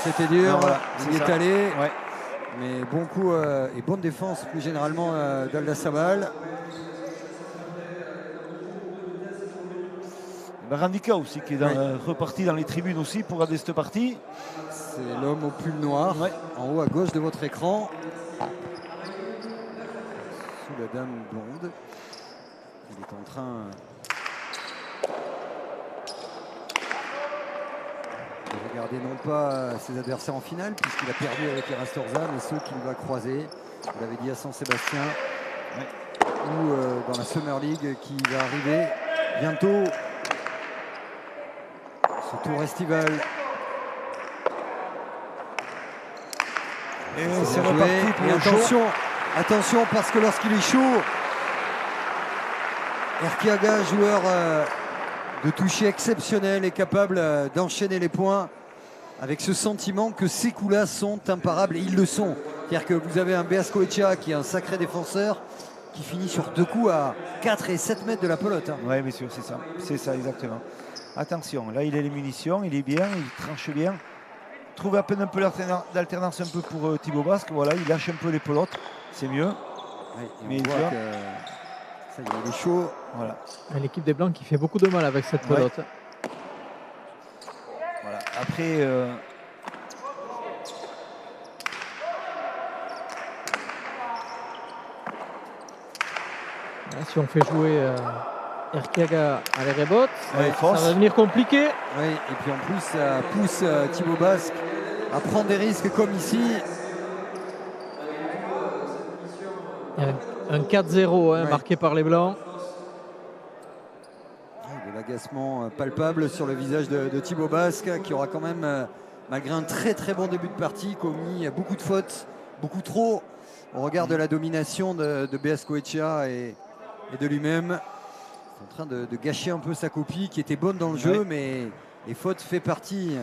C'était dur, voilà, il est allé, ouais. Mais bon coup et bonne défense plus généralement d'Aldasabal. Randika aussi qui est reparti dans les tribunes aussi pour regarder cette partie. C'est l'homme au pull noir, en haut à gauche de votre écran. Sous la dame blonde. Il est en train de regarder non pas ses adversaires en finale, puisqu'il a perdu avec les Rastorza, mais ceux qu'il va croiser. Vous l'avez dit à Saint-Sébastien, ou dans la Summer League qui va arriver bientôt. Ce tour estival. Et c'est reparti pour le attention, parce que lorsqu'il est chaud, Arteaga, joueur de toucher exceptionnel, est capable d'enchaîner les points avec ce sentiment que ces coups-là sont imparables, et ils le sont. C'est-à-dire que vous avez un Gascoitia qui est un sacré défenseur, qui finit sur deux coups à 4 et 7 mètres de la pelote. Oui, bien sûr, c'est ça exactement. Attention, là il a les munitions, il est bien, il tranche bien. Trouve à peine un peu d'alternance un peu pour Thibaut Basque, voilà, il lâche un peu les pelotes, c'est mieux. Oui, mais on voit que ça y est, il est chaud. Voilà. L'équipe des Blancs qui fait beaucoup de mal avec cette pelote. Voilà. Après, si on fait jouer Erkiaga à les rebotes. Ouais, Ça va devenir compliqué. Oui, et puis en plus, ça pousse Thibaut Basque à prendre des risques comme ici. Un 4-0 Ouais. marqué par les Blancs. De l'agacement palpable sur le visage de Thibaut Basque, qui aura quand même, malgré un très très bon début de partie, commis beaucoup de fautes, beaucoup trop, au regard de la domination de BS Goetia et de lui-même. Il est en train de gâcher un peu sa copie, qui était bonne dans le jeu, mais les fautes fait partie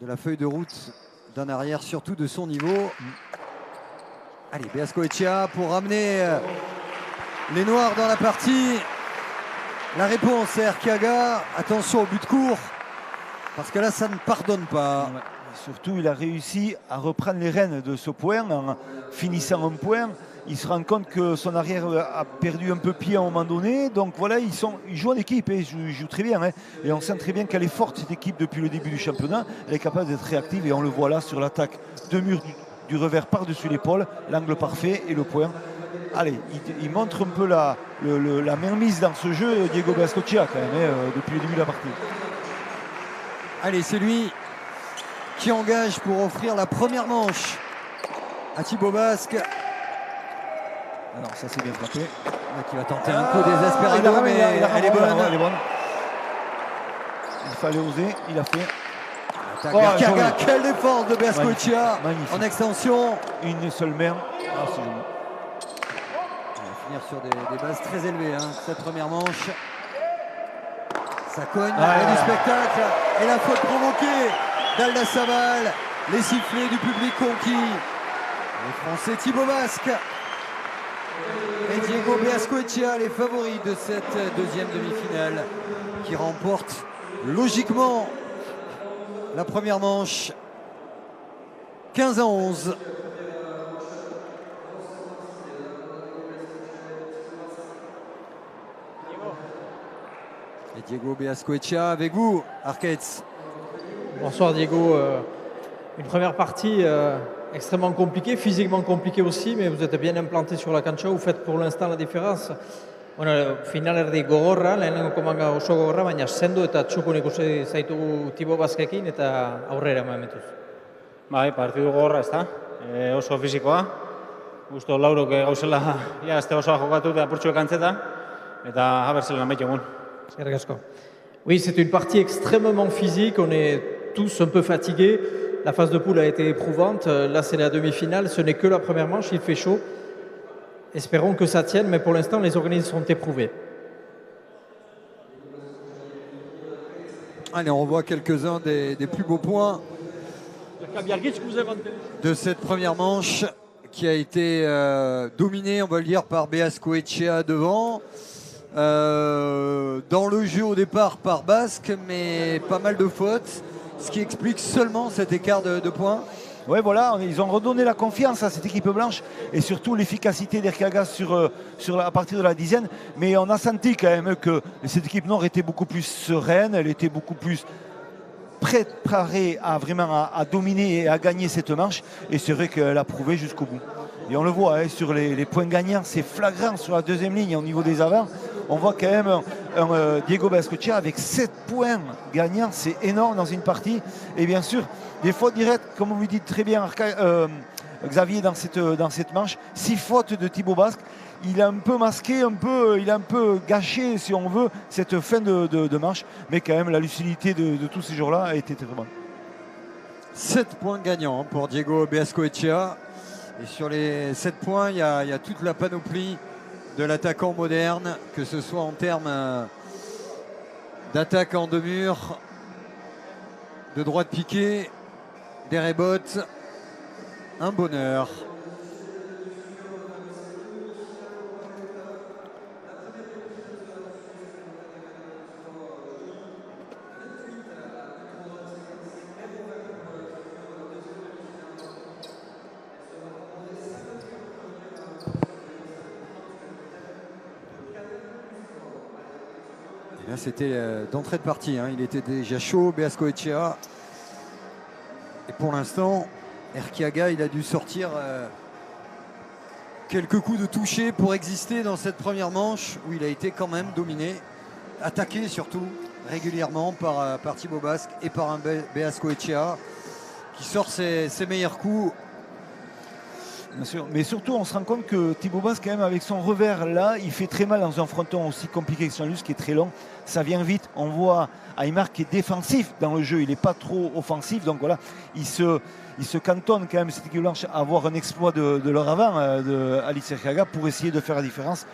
de la feuille de route d'un arrière, surtout de son niveau. Allez, BS Goetia pour ramener les Noirs dans la partie. La réponse est Erkiaga. Attention au but court, parce que là, ça ne pardonne pas. Ouais. Surtout, il a réussi à reprendre les rênes de ce point en finissant un point. Il se rend compte que son arrière a perdu un peu pied à un moment donné. Donc voilà, ils jouent en équipe, ils jouent très bien. Et on sent très bien qu'elle est forte, cette équipe, depuis le début du championnat. Elle est capable d'être réactive et on le voit là sur l'attaque de mur du revers par-dessus l'épaule. L'angle parfait et le point. Allez, il montre un peu la mainmise dans ce jeu, Diego Bescochia, quand même, depuis le début de la partie. Allez, c'est lui qui engage pour offrir la première manche à Thibaut Basque. Alors ça, c'est bien frappé. Qui va tenter un coup désespéré, mais elle est bonne. Elle est bonne. Il fallait oser, il a fait. Erkiaga, quelle défense de Bescochia en extension. Une seule main. Ah, c'est joli. On va finir sur des bases très élevées, cette première manche. Ça cogne, il y a du spectacle. Et la faute provoquée d'Alda Saval. Les sifflets du public conquis. Les Français Thibaut Basque et Diego Bescochia, les favoris de cette deuxième demi-finale, qui remportent logiquement la première manche 15-11. Et Diego Bescochia avec vous, Arquette. Bonsoir Diego. Une première partie extrêmement compliquée, physiquement compliquée aussi, mais vous êtes bien implanté sur la cancha. Vous faites pour l'instant la différence. Bueno, finalerdi gogorra, lehenengo komanga oso gogorra, baina sendo eta txukun ikusi zaitugu Thibaut Baskekin eta aurrera eman. Bai, partidu gogorra, ezta? Oso fisikoa. Gusto laurok gauzela ja este osoa jokatu eta apurtxuek antzeta eta haberzela amaitu egun. Oui, c'est une partie extrêmement physique. On est tous un peu fatigués. La phase de poule a été éprouvante. Là, c'est la demi-finale. Ce n'est que la première manche. Il fait chaud. Espérons que ça tienne, mais pour l'instant, les organismes sont éprouvés. Allez, on revoit quelques-uns des plus beaux points de cette première manche qui a été dominée, on va le dire, par BS Goetia devant. Dans le jeu au départ par Basque, mais pas mal de fautes, ce qui explique seulement cet écart de points. Ouais, voilà, ils ont redonné la confiance à cette équipe blanche et surtout l'efficacité d'Erkiaga à partir de la dizaine. Mais on a senti quand même que cette équipe nord était beaucoup plus sereine, elle était beaucoup plus préparée à vraiment à dominer et à gagner cette manche. Et c'est vrai qu'elle a prouvé jusqu'au bout. Et on le voit sur les points gagnants, c'est flagrant sur la deuxième ligne au niveau des avants. On voit quand même un Diego Bescochia avec 7 points gagnants, c'est énorme dans une partie. Et bien sûr, des fautes directes, comme vous dites très bien Xavier dans cette manche, 6 fautes de Thibaut Basque. Il a un peu masqué, il a un peu gâché, si on veut, cette fin de manche. Mais quand même, la lucidité de tous ces jours-là a été très bonne. 7 points gagnants pour Diego Bescochia. Et sur les 7 points, il y a toute la panoplie de l'attaquant moderne, que ce soit en termes d'attaque en deux murs, de droite piqué, des rebotes, un bonheur. Là, c'était d'entrée de partie, il était déjà chaud, BS Goetia. Et pour l'instant, Erkiaga, il a dû sortir quelques coups de toucher pour exister dans cette première manche où il a été quand même dominé, attaqué surtout régulièrement par Thibaut Basque et par un Beaskoetxea qui sort ses meilleurs coups. Bien sûr, mais surtout on se rend compte que Thibaut Basque, quand même, avec son revers là, il fait très mal dans un fronton aussi compliqué que Jean-Luc, qui est très long. Ça vient vite. On voit Aymar qui est défensif dans le jeu, il n'est pas trop offensif. Donc voilà, il se cantonne quand même, cette équipe blanche, à avoir un exploit de leur avant, de Alice Arkeaga, pour essayer de faire la différence.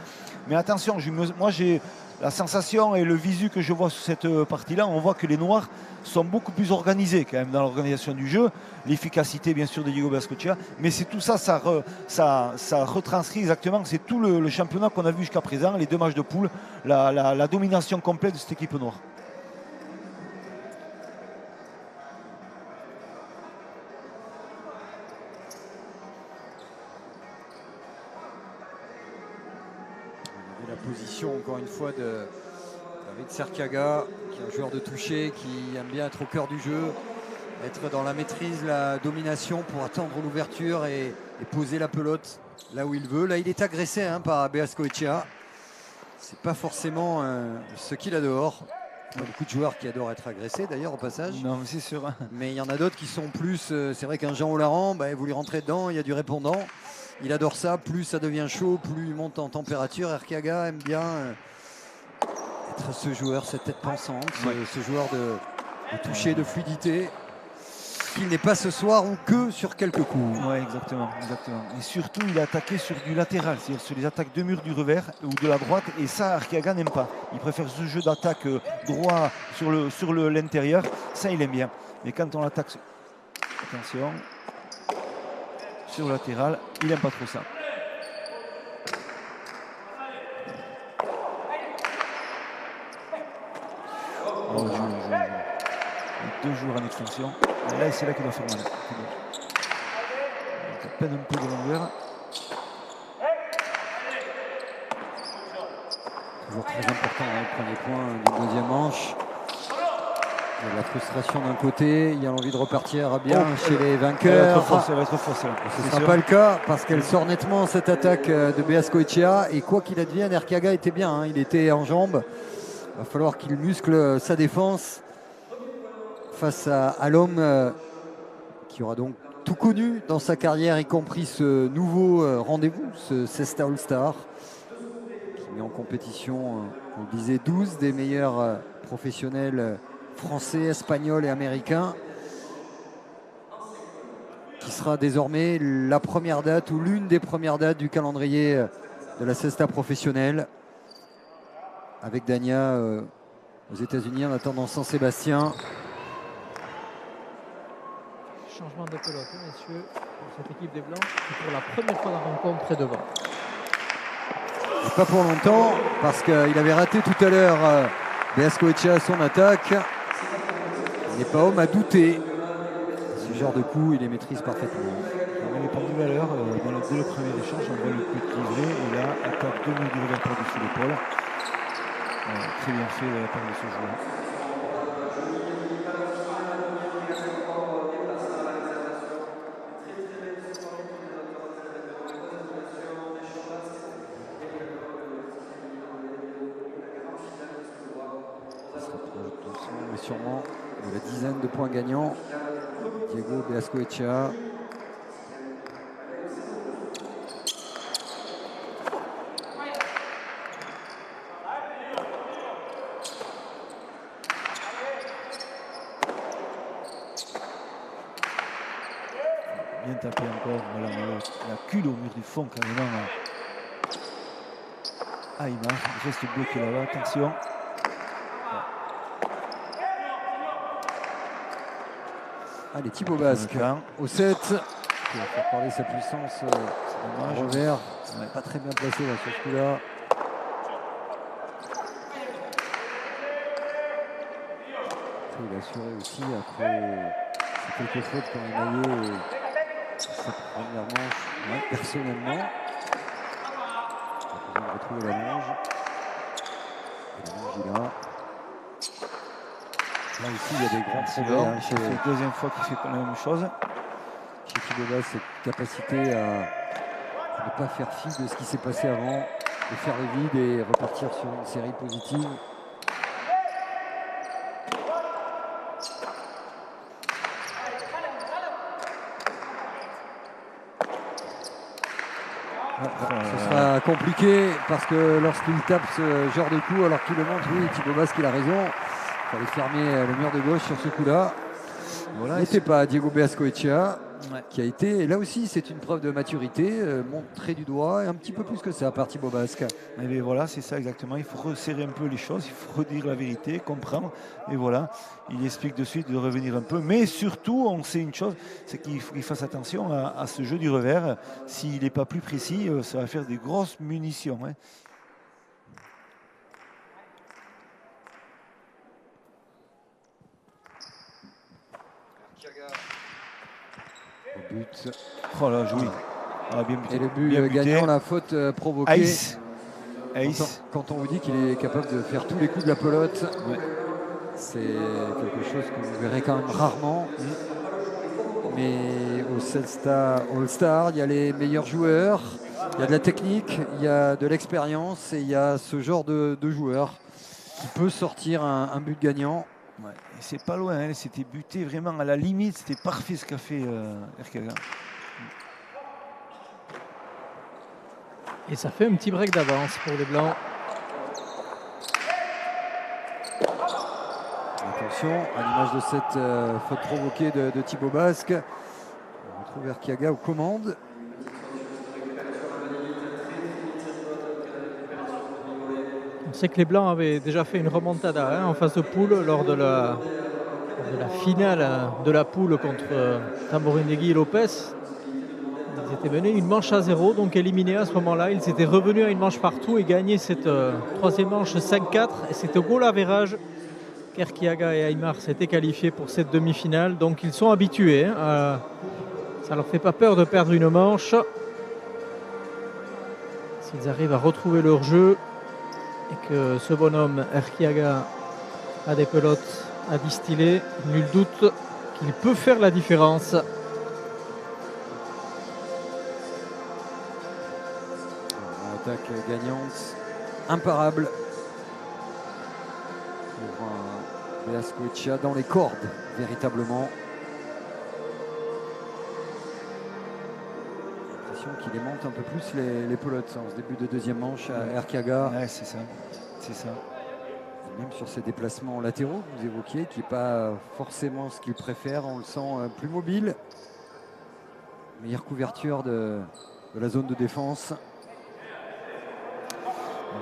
Mais attention, moi j'ai la sensation et le visu que je vois sur cette partie-là, on voit que les Noirs sont beaucoup plus organisés quand même dans l'organisation du jeu, l'efficacité bien sûr de Diego Beaskoetxea, mais c'est tout ça, ça retranscrit exactement, c'est tout le championnat qu'on a vu jusqu'à présent, les 2 matchs de poule, la domination complète de cette équipe noire. La position encore une fois de David Serkaga, qui est un joueur de toucher, qui aime bien être au cœur du jeu, être dans la maîtrise, la domination pour attendre l'ouverture et poser la pelote là où il veut. Là il est agressé par Beaskoetxea. C'est pas forcément ce qu'il adore. Il y a beaucoup de joueurs qui adorent être agressés d'ailleurs au passage. Non, c'est sûr. Mais il y en a d'autres qui sont plus. C'est vrai qu'un Jean Olaran, vous lui rentrez dedans, il y a du répondant. Il adore ça, plus ça devient chaud, plus il monte en température. Arkeaga aime bien être ce joueur, cette tête pensante, ce joueur de toucher, de fluidité, qu'il n'est pas ce soir ou que sur quelques coups. Oui, exactement. Et surtout, il a attaqué sur du latéral, c'est-à-dire sur les attaques de mur du revers ou de la droite, et ça, Arkeaga n'aime pas. Il préfère ce jeu d'attaque droit sur l'intérieur, ça il aime bien. Mais quand on attaque, attention, sur le latéral, il n'aime pas trop ça. Oh, joue. Les 2 joueurs en extension. Et là, c'est là qu'il doit faire mal. Donc, à peine un peu de longueur. Toujours très important le premier point du deuxième manche. Il y a la frustration d'un côté, il y a l'envie de repartir bien chez les vainqueurs. Elle va être forte, Ce ne sera pas le cas parce qu'elle sort nettement cette attaque de Beaskoetxea. Et quoi qu'il advienne, Arkeaga était bien, il était en jambes. Il va falloir qu'il muscle sa défense face à l'homme qui aura donc tout connu dans sa carrière, y compris ce nouveau rendez-vous, ce Cesta All-Star, qui met en compétition, on le disait, 12 des meilleurs professionnels français, espagnols et américains, qui sera désormais la première date ou l'une des premières dates du calendrier de la Cesta professionnelle, avec Dania aux États-Unis en attendant Saint-Sébastien. Changement de pelote, messieurs, pour cette équipe des Blancs, qui pour la première fois dans la rencontre est devant. Et pas pour longtemps, parce qu'il avait raté tout à l'heure Beaskoetxea son attaque. Il n'est pas homme à douter. Ce genre de coup, il les maîtrise parfaitement. On est pendu à l'heure, dès le premier échange, on voit le coup de livré, et là, attaque de du revers par-dessus l'épaule. Très bien fait de la part de ce joueur. Mais sûrement de la dizaine de points gagnants. Diego Beaskoetxea. Bien tapé encore, voilà, la cul au mur du fond carrément. Aymar, il reste bloqué là-bas, attention. Allez, Thibaut Basque au 7. Il va faire parler sa puissance. C'est dommage. Revers, pas très bien placé là, sur ce coup-là. Il a assuré aussi après quelques fautes quand il maillot cette première manche. Personnellement, il a besoin de retrouver la longe. Et la longe, il a. Là aussi, il y a des grands progrès. C'est la deuxième fois qu'il fait la même chose. Chez Thibaut Basque, cette capacité à ne pas faire fi de ce qui s'est passé avant, de faire le vide et repartir sur une série positive. Ce sera compliqué parce que lorsqu'il tape ce genre de coup, alors qu'il le montre, oui, Thibaut Basque, il a raison. Il fallait fermer le mur de gauche sur ce coup-là. Voilà, n'était pas Diego Beascoechea, qui a été, et là aussi c'est une preuve de maturité, montré du doigt, un petit peu plus que ça par Thibaut Basque. Et bien voilà, c'est ça exactement, il faut resserrer un peu les choses, il faut redire la vérité, comprendre, et voilà, il explique de suite de revenir un peu, mais surtout on sait une chose, c'est qu'il faut qu'il fasse attention à ce jeu du revers, s'il n'est pas plus précis, ça va faire des grosses munitions. Hein. Au but. Oh là, joli. Ah, bien buté. Et le but bien buté. gagnant, la faute provoquée. Ace. Quand on vous dit qu'il est capable de faire tous les coups de la pelote, ouais. C'est quelque chose que vous verrez quand même rarement. Mais au Cesta All-Star, il y a les meilleurs joueurs, il y a de la technique, il y a de l'expérience et il y a ce genre de joueur qui peut sortir un but gagnant. Ouais. C'est pas loin, hein. C'était buté vraiment à la limite, c'était parfait ce qu'a fait Erkaga. Et ça fait un petit break d'avance pour les Blancs. Attention, à l'image de cette faute provoquée de Thibaut Basque, on retrouve Erkiaga aux commandes. On sait que les Blancs avaient déjà fait une remontada en phase de poule lors de la finale de la poule contre Tamborindegui et Lopez. Ils étaient menés une manche à 0, donc éliminés à ce moment-là. Ils étaient revenus à une manche partout et gagné cette troisième manche 5-4. Et c'était au goal average qu'Erkiaga et Aymar s'étaient qualifiés pour cette demi-finale. Donc ils sont habitués. Ça ne leur fait pas peur de perdre une manche. S'ils arrivent à retrouver leur jeu et que ce bonhomme Erkiaga a des pelotes à distiller, nul doute qu'il peut faire la différence. Attaque gagnante, imparable pour Beascoechea dans les cordes, véritablement. J'ai l'impression qu'il aimante un peu plus les pelotes en ce début de deuxième manche à Erkiaga. Ouais, c'est ça. C'est ça. Et même sur ses déplacements latéraux, que vous évoquiez, qui n'est pas forcément ce qu'il préfère, on le sent plus mobile. Meilleure couverture de la zone de défense.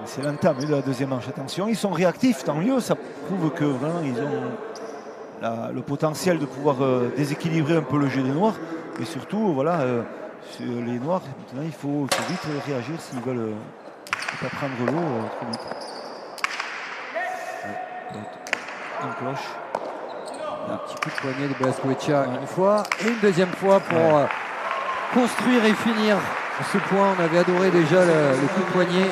C'est l'entame de la deuxième manche. Attention, ils sont réactifs, tant mieux. Ça prouve que vraiment ils ont le potentiel de pouvoir déséquilibrer un peu le jeu des Noirs. Mais surtout, voilà, sur les Noirs, maintenant il faut vite réagir s'ils veulent pas prendre l'eau trop vite. Une cloche. Un petit coup de poignet de Beascoechea une fois et une deuxième fois pour construire et finir ce point. On avait adoré déjà le coup de poignet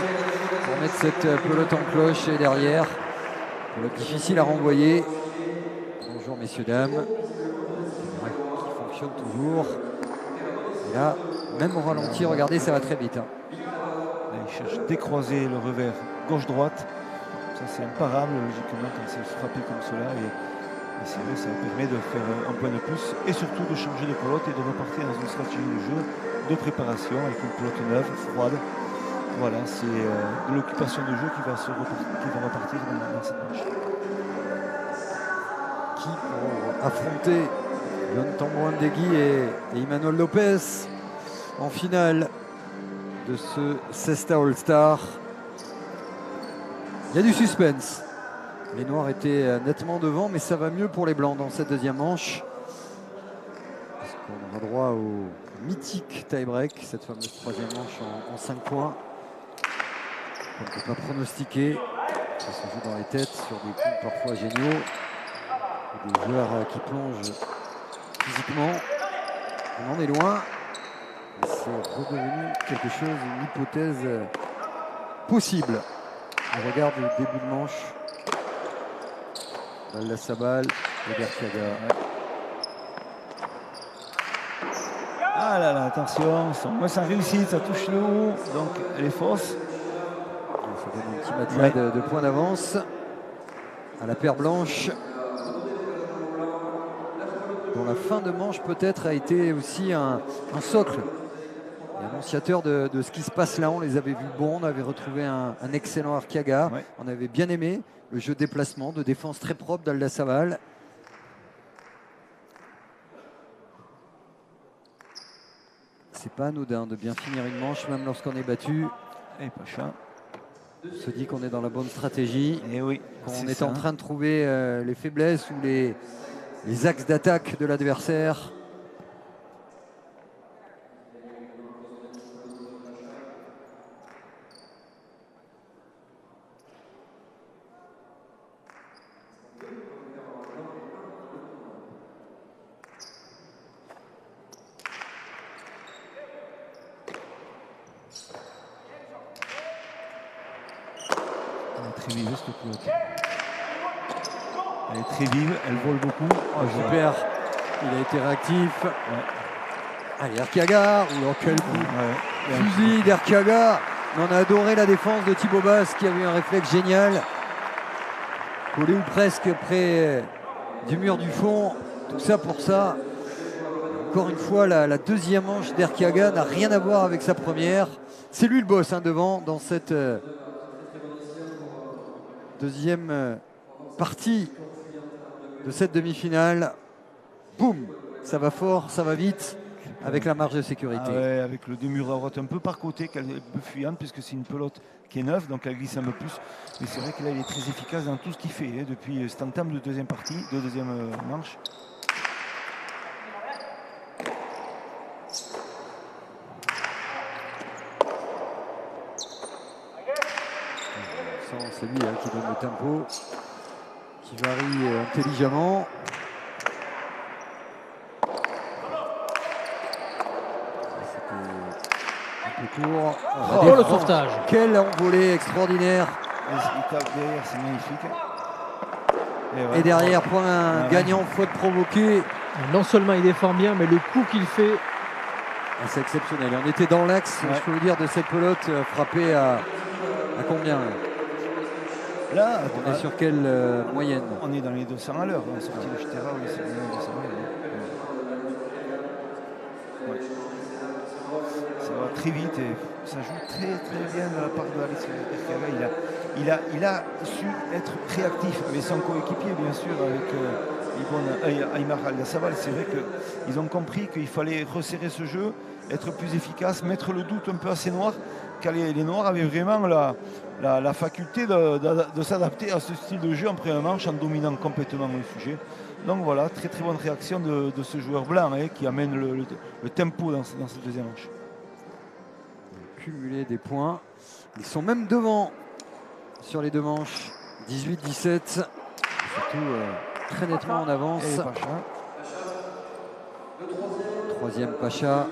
pour mettre cette pelote en cloche et derrière. Pelote difficile à renvoyer. Bonjour messieurs, dames. Qui fonctionne toujours. Et là, même au ralenti, regardez, ça va très vite. Hein. Là, il cherche décroiser le revers gauche-droite. Ça c'est imparable logiquement quand c'est frappé comme cela. Et c'est vrai, ça permet de faire un point de plus et surtout de changer de pelote et de repartir dans une stratégie de jeu de préparation avec une pelote neuve, froide. Voilà, c'est de l'occupation de jeu qui va repartir dans cette manche. Qui pour affronter John Tamborindegui et Emmanuel Lopez en finale de ce Cesta All-Star. Il y a du suspense. Les Noirs étaient nettement devant, mais ça va mieux pour les Blancs dans cette deuxième manche. Parce qu'on aura droit au mythique tie-break, cette fameuse troisième manche en 5 points. On ne peut pas pronostiquer. Ça se joue dans les têtes sur des coups parfois géniaux. Des joueurs qui plongent physiquement. On en est loin. Mais c'est redevenu quelque chose, une hypothèse possible. On regarde le début de manche. Valda Sabal et Erkiaga. Ah là là, attention, moins sans réussite, ça touche le haut, donc elle est fausse. Ça donne un petit matelas de points d'avance à la paire blanche, dont la fin de manche peut-être a été aussi un socle et annonciateur de ce qui se passe là. On les avait vus bons, on avait retrouvé un excellent Arquiaga, on avait bien aimé le jeu de déplacement, de défense très propre d'Aldassaval. C'est pas anodin de bien finir une manche, même lorsqu'on est battu. Et Pacha. On se dit qu'on est dans la bonne stratégie, et oui, qu'on est en train de trouver les faiblesses ou les axes d'attaque de l'adversaire. Très vive cette pelote. Elle est très vive, elle vole beaucoup. Oh, super, il a été réactif. Allez, Arquiaga, quel coup. Fusil d'Arquiaga. On a adoré la défense de Thibaut Basse qui a eu un réflexe génial. Collé ou presque près du mur du fond. Tout ça pour ça. Encore une fois, la deuxième manche d'Arquiaga n'a rien à voir avec sa première. C'est lui le boss devant dans cette deuxième partie de cette demi-finale. Boum, ça va fort, ça va vite, avec la marge de sécurité. Avec le deux-murs à droite un peu par côté, qu'elle est un peu fuyante, puisque c'est une pelote qui est neuve, donc elle glisse un peu plus. Mais c'est vrai que là, il est très efficace dans tout ce qu'il fait, depuis cet entame de deuxième partie, de deuxième manche. C'est lui qui donne le tempo, qui varie intelligemment. C'était un peu court. Oh, le sauvetage. Quel envolé extraordinaire. Il tape derrière, c'est magnifique. Et derrière, point gagnant, faute provoquée. Non seulement il défend bien, mais le coup qu'il fait. C'est exceptionnel. On était dans l'axe, je peux vous dire, de cette pelote frappée à combien? Là, on est sur quelle moyenne? On est dans les 200 à l'heure. En sortie de Chitera, oui, c'est bien 200 à l'heure. Ouais. Ça va très vite et ça joue très très bien de la part de Alex Arquiaga. Il a su être réactif avec son coéquipier, bien sûr, avec Aymar Aldassaval. C'est vrai qu'ils ont compris qu'il fallait resserrer ce jeu, être plus efficace, mettre le doute un peu à ces Noirs, car les Noirs avaient vraiment la faculté de s'adapter à ce style de jeu en première manche en dominant complètement le sujet. Donc voilà, très très bonne réaction de ce joueur blanc qui amène le tempo dans cette deuxième manche. Cumuler des points. Ils sont même devant sur les deux manches. 18-17. Surtout très nettement en avance. Et Pacha. Troisième Pacha.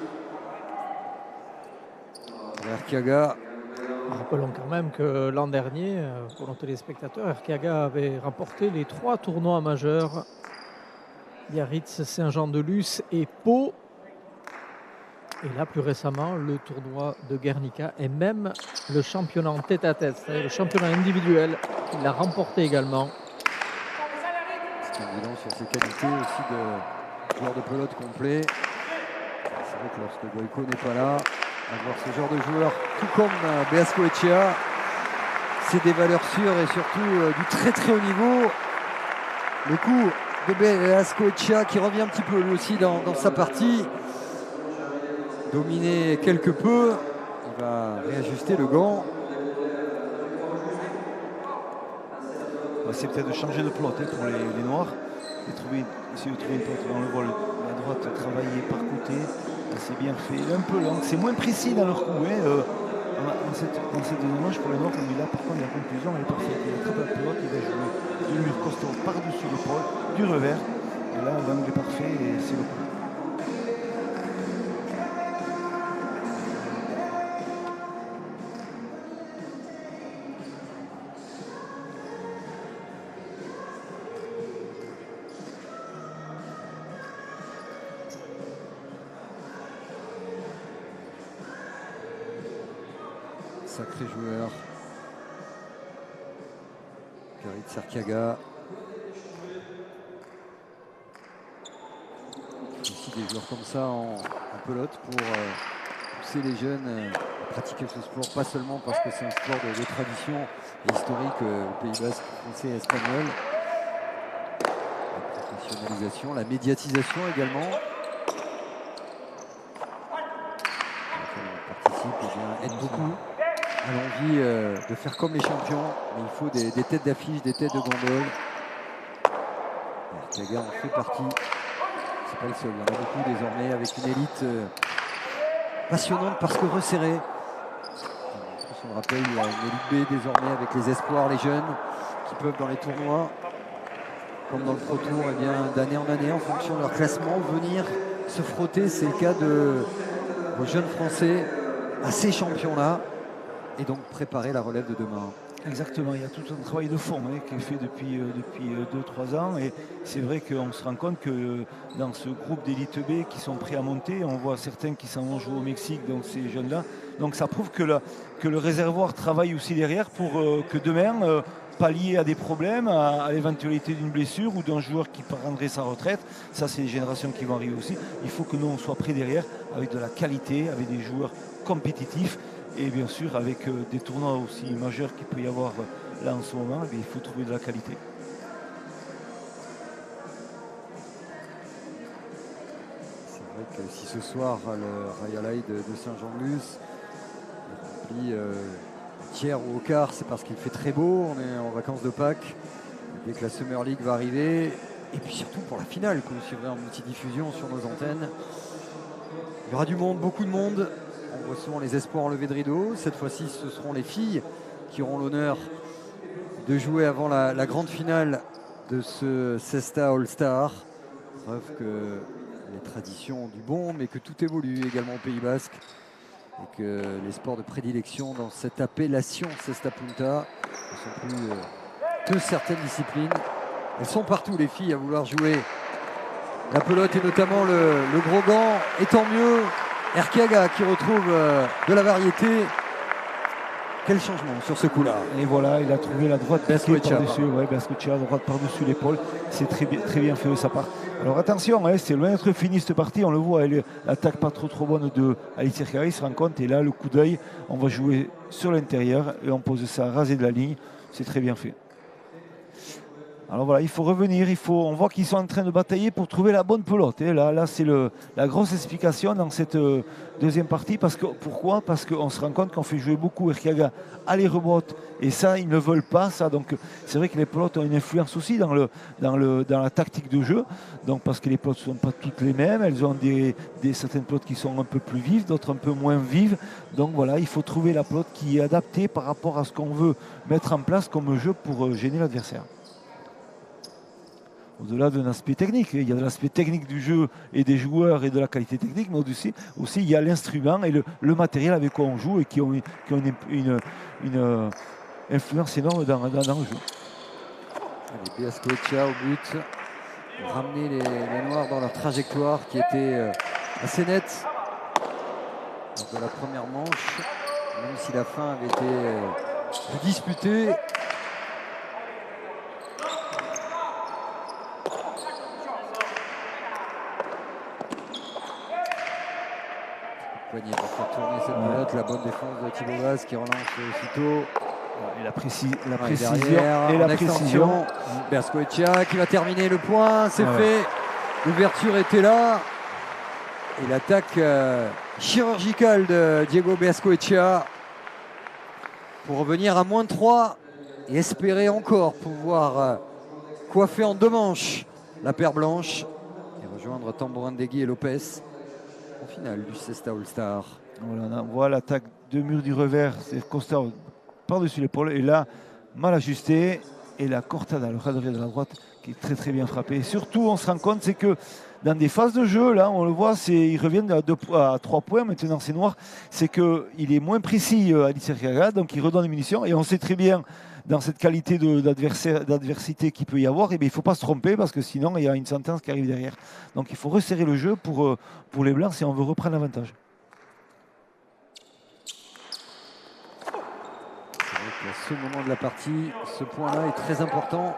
Arquiaga. Rappelons quand même que l'an dernier, pour nos téléspectateurs, Arquiaga avait remporté les 3 tournois majeurs. Biarritz, Saint-Jean-de-Luz et Pau. Et là, plus récemment, le tournoi de Guernica et même le championnat en tête-à-tête, c'est-à-dire le championnat individuel, qu'il a remporté également. C'est un bilan sur ses qualités aussi de joueur de pelote complet. C'est vrai que lorsque Goico n'est pas là, avoir ce genre de joueur, tout comme Beascoechea, c'est des valeurs sûres et surtout du très très haut niveau. Le coup de Beascoechea qui revient un petit peu lui aussi dans sa partie. Dominé quelque peu, il va réajuster le gant. C'est peut-être de changer de plot pour les Noirs, essayer de trouver une plot dans le vol, la droite travailler par côté, c'est bien fait, il est un peu lent, c'est moins précis dans leur coup. Dans cette deuxième manche pour les Noirs, mais là par contre la conclusion elle est parfaite, il attrape la plot, il va jouer du mur costaud par-dessus l'épaule, du revers, et là l'angle est parfait et c'est le coup. Sacré joueur. Karit Sarkiaga. Aussi des joueurs comme ça en pelote pour pousser les jeunes à pratiquer ce sport, pas seulement parce que c'est un sport de tradition et historique au Pays Basque, français et espagnol. La professionnalisation, la médiatisation également. On participe et bien, aide beaucoup à l'envie de faire comme les champions, mais il faut des têtes d'affiche, des têtes de gondole. Arteaga en fait partie. C'est pas le seul, il y en a beaucoup désormais avec une élite passionnante parce que resserrée. En plus, on rappelle, il y a une élite B désormais avec les espoirs, les jeunes qui peuvent dans les tournois, comme dans le Pro Tour, et bien d'année en année, en fonction de leur classement, venir se frotter. C'est le cas de vos jeunes Français à ces champions-là et donc préparer la relève de demain. Exactement, il y a tout un travail de fond qui est fait depuis 2-3 ans et c'est vrai qu'on se rend compte que dans ce groupe d'élite B qui sont prêts à monter, on voit certains qui s'en vont jouer au Mexique, donc ces jeunes-là. Donc ça prouve que le réservoir travaille aussi derrière pour que demain, pallier à des problèmes, à l'éventualité d'une blessure ou d'un joueur qui prendrait sa retraite, ça c'est les générations qui vont arriver aussi. Il faut que nous on soit prêts derrière avec de la qualité, avec des joueurs compétitifs. Et bien sûr, avec des tournois aussi majeurs qu'il peut y avoir là en ce moment, il faut trouver de la qualité. C'est vrai que si ce soir, le Royal Eye de Saint-Jean-de-Luz est rempli tiers ou au quart, c'est parce qu'il fait très beau, on est en vacances de Pâques, dès que la Summer League va arriver, et puis surtout pour la finale, que vous suivrez en multidiffusion sur nos antennes. Il y aura du monde, beaucoup de monde. On voit souvent les espoirs en levée de rideau. Cette fois-ci, ce seront les filles qui auront l'honneur de jouer avant la grande finale de ce Cesta All-Star. Preuve que les traditions ont du bon, mais que tout évolue également au Pays Basque. Et que les sports de prédilection dans cette appellation Cesta Punta ne sont plus que certaines disciplines. Elles sont partout, les filles, à vouloir jouer la pelote et notamment le gros gant. Et tant mieux. Arteaga qui retrouve de la variété. Quel changement sur ce coup-là. Et voilà, il a trouvé la droite Beaskoetxea par-dessus. Ouais, Beaskoetxea, droite par-dessus l'épaule. C'est très bien fait de sa part. Alors attention, c'est loin d'être fini cette partie. On le voit, l'attaque pas trop bonne de Alice Arteaga. Il se rend compte. Et là, le coup d'œil, on va jouer sur l'intérieur et on pose ça rasé de la ligne. C'est très bien fait. Alors voilà, il faut revenir, on voit qu'ils sont en train de batailler pour trouver la bonne pelote. Et là c'est la grosse explication dans cette deuxième partie. Pourquoi ? Parce qu'on se rend compte qu'on fait jouer beaucoup Arteaga à les rebotes. Et ça, ils ne veulent pas ça. Donc c'est vrai que les pelotes ont une influence aussi dans la tactique de jeu. Donc parce que les pelotes ne sont pas toutes les mêmes. Elles ont certaines pelotes qui sont un peu plus vives, d'autres un peu moins vives. Donc voilà, il faut trouver la pelote qui est adaptée par rapport à ce qu'on veut mettre en place comme jeu pour gêner l'adversaire. Au-delà d'un aspect technique, il y a de l'aspect technique du jeu et des joueurs et de la qualité technique, mais aussi il y a l'instrument et le matériel avec quoi on joue et qui ont une influence énorme dans le jeu. Beaskoetxea au but, ramener les Noirs dans leur trajectoire qui était assez nette lors de la première manche, même si la fin avait été plus disputée. Poignet pour faire tourner cette pelote, la bonne défense de Thibaut Vaz qui relance aussitôt. Et la précision derrière, et la précision. Beaskoetxea qui va terminer le point, c'est fait. L'ouverture était là. Et l'attaque chirurgicale de Diego Beaskoetxea pour revenir à -3 et espérer encore pouvoir coiffer en 2 manches la paire blanche et rejoindre Tamborindegui et Lopez en finale du Cesta All-Star. Voilà, on voit l'attaque de mur du revers, c'est Costa par-dessus l'épaule et là, mal ajusté. Et la cortada, le radrier de la droite qui est très bien frappé. Et surtout, on se rend compte, c'est que dans des phases de jeu, là, on le voit, ils reviennent à 3 points, maintenant c'est noir, c'est qu'il est moins précis Alice Arteaga, donc il redonne des munitions. Et on sait très bien, dans cette qualité d'adversité qu'il peut y avoir, il ne faut pas se tromper parce que sinon, il y a une sentence qui arrive derrière. Donc il faut resserrer le jeu pour les Blancs si on veut reprendre l'avantage. À ce moment de la partie, ce point-là est très important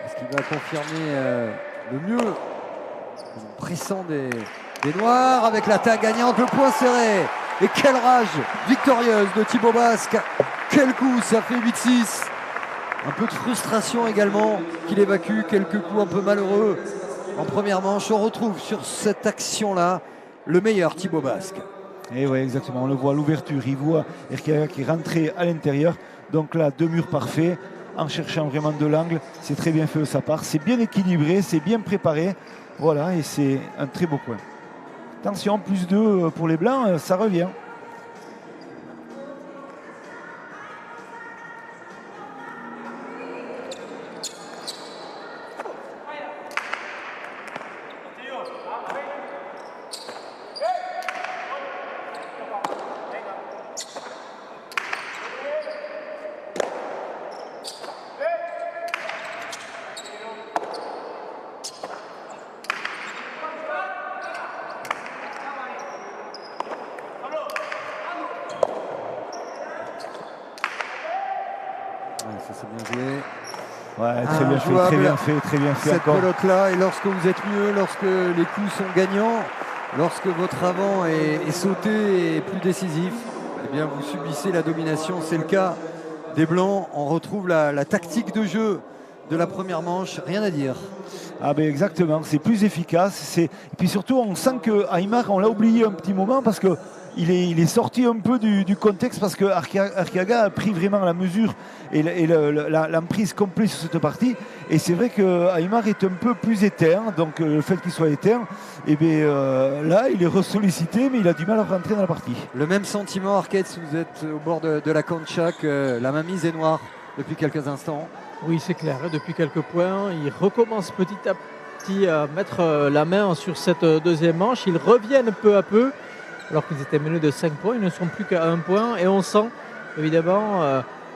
parce qu'il va confirmer le mieux le pressant des Noirs avec l'attaque gagnante, le point serré. Et quelle rage victorieuse de Thibaut Basque. Quel coup, ça fait 8-6. Un peu de frustration également qu'il évacue, quelques coups un peu malheureux en première manche. On retrouve sur cette action-là le meilleur Thibaut Basque. Et oui, exactement, on le voit à l'ouverture, il voit Erkiaga qui est rentré à l'intérieur. Donc là, 2 murs parfaits, en cherchant vraiment de l'angle. C'est très bien fait de sa part, c'est bien équilibré, c'est bien préparé. Voilà, et c'est un très beau point. Attention, plus 2 pour les Blancs, ça revient. Ça c'est bien joué. Ouais, très bien fait, très bien fait, très bien fait. Cette pelote-là, et lorsque vous êtes mieux, lorsque les coups sont gagnants, lorsque votre avant est sauté et plus décisif, eh bien vous subissez la domination. C'est le cas des Blancs. On retrouve la tactique de jeu de la première manche, rien à dire. Ah ben exactement, c'est plus efficace. Et puis surtout, on sent que Aymar, on l'a oublié un petit moment parce que il est sorti un peu du contexte parce que Arkiaga a pris vraiment la mesure et l'emprise complète sur cette partie. Et c'est vrai que Aymar est un peu plus éteint, donc le fait qu'il soit éteint, et bien là il est ressollicité, mais il a du mal à rentrer dans la partie. Le même sentiment, Arquette, si vous êtes au bord de la cancha, que la mainmise est noire depuis quelques instants. Oui, c'est clair, depuis quelques points, il recommence petit à petit à mettre la main sur cette deuxième manche. Ils reviennent peu à peu, alors qu'ils étaient menés de 5 points, ils ne sont plus qu'à 1 point. Et on sent évidemment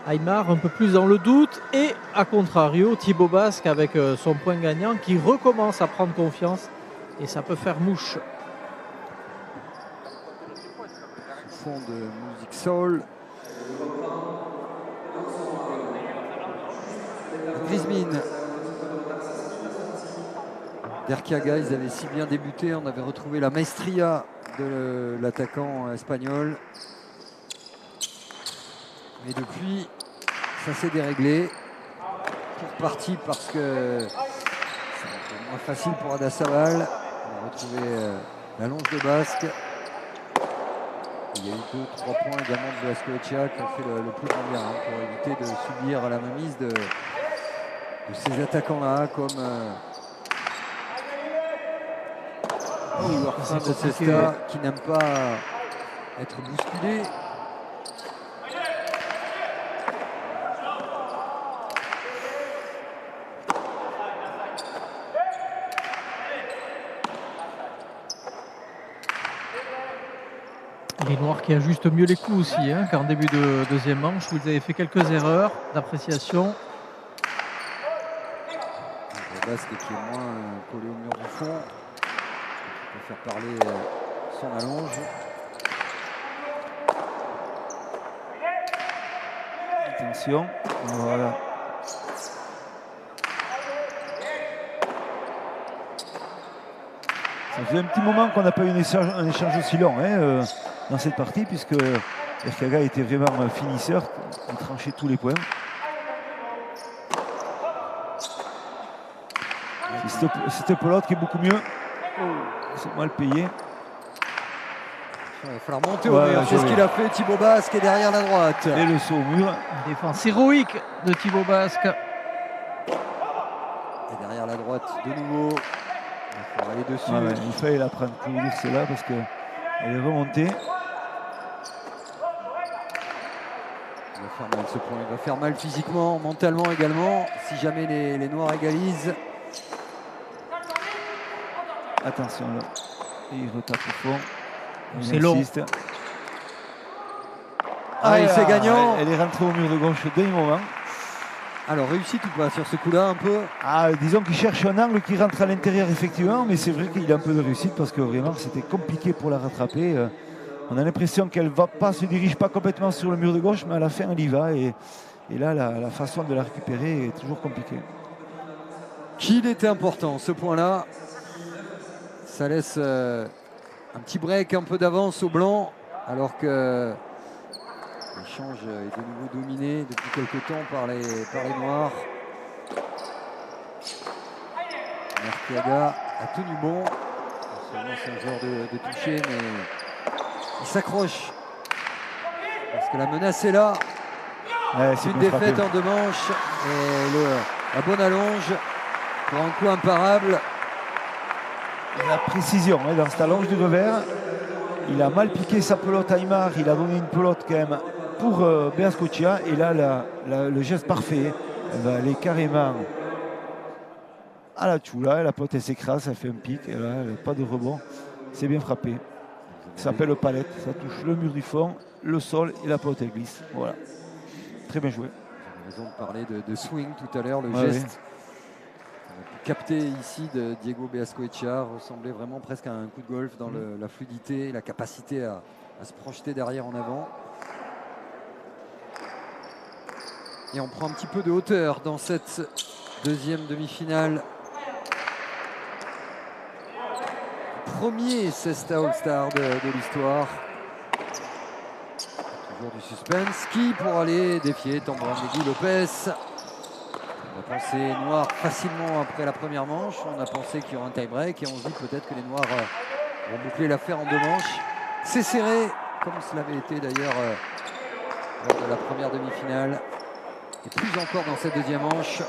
Aymar un peu plus dans le doute. Et à contrario, Thibaut Basque avec son point gagnant qui recommence à prendre confiance. Et ça peut faire mouche. Fond de musique soul. Grismine. D'Erkiaga, ils avaient si bien débuté. On avait retrouvé la maestria de l'attaquant espagnol. Mais depuis, ça s'est déréglé. Pour partie parce que c'est un peu moins facile pour Adassabal. On a retrouvé la longe de Basque. Il y a eu 2-3 points également de Velasco-Echea qui ont fait le plus grand bien pour éviter de subir la mainmise de ces attaquants-là comme de Cesta qui n'aime pas être bousculé. Les Noirs qui ajustent mieux les coups aussi qu'en début de deuxième manche où ils avaient fait quelques erreurs d'appréciation. Le Basque qui est moins collé au mur du fond. On peut faire parler son allonge. Attention, voilà. Ça faisait un petit moment qu'on n'a pas eu un échange aussi long dans cette partie, puisque Erkiaga était vraiment finisseur, il tranchait tous les points. Cette pelote qui est beaucoup mieux. C'est mal payé. Il va falloir monter au mur. C'est ce qu'il a fait Thibaut Basque est derrière la droite. Et le saut au mur. Une défense héroïque de Thibaut Basque. Et derrière la droite de nouveau. Il faut aller dessus. Ah ouais, il fallait la prendre pour dire c'est là parce qu'elle est remontée. Il va faire mal ce point. Il va faire mal physiquement, mentalement également. Si jamais les Noirs égalisent. Attention là. Et il retape au fond. C'est long. C'est gagnant. Elle est rentrée au mur de gauche dès le moment. Alors réussite ou pas sur ce coup-là un peu? Disons qu'il cherche un angle qui rentre à l'intérieur effectivement, mais c'est vrai qu'il a un peu de réussite parce que vraiment c'était compliqué pour la rattraper. On a l'impression qu'elle se dirige pas complètement sur le mur de gauche, mais à la fin, elle y va. Et là, la façon de la récupérer est toujours compliquée. Qu'il était important, ce point-là. Ça laisse un petit break, un peu d'avance au blanc, alors que l'échange est de nouveau dominé depuis quelques temps par les Noirs. Merkiaga a tenu bon. C'est un joueur de toucher, mais il s'accroche. Parce que la menace est là. Ouais, une défaite en 2 manches. Et la bonne allonge pour un coup imparable. Et la précision dans cette allonge du revers. Il a mal piqué sa pelote à Aymar. Il a donné une pelote quand même pour Beascochea. Et là, le geste parfait. Elle va aller carrément à la Tchoula. La pelote, elle s'écrase. Elle fait un pic. Et là, elle n'a pas de rebond. C'est bien frappé. Ça s'appelle le palette. Ça touche le mur du fond, le sol et la pelote, elle glisse. Voilà. Très bien joué. J'avais raison de parler de swing tout à l'heure. Le Ouais, geste capté ici de Diego Beascochea ressemblait vraiment presque à un coup de golf dans la fluidité, la capacité à se projeter derrière en avant. Et on prend un petit peu de hauteur dans cette deuxième demi-finale. Premier Cesta All-Star de l'histoire. Toujours du suspense. Qui pour aller défier Tamborandegui Lopez? On a pensé Noir facilement après la première manche. On a pensé qu'il y aura un tie-break et on se dit peut-être que les Noirs vont boucler l'affaire en 2 manches. C'est serré, comme cela avait été d'ailleurs lors de la première demi-finale. Et plus encore dans cette deuxième manche.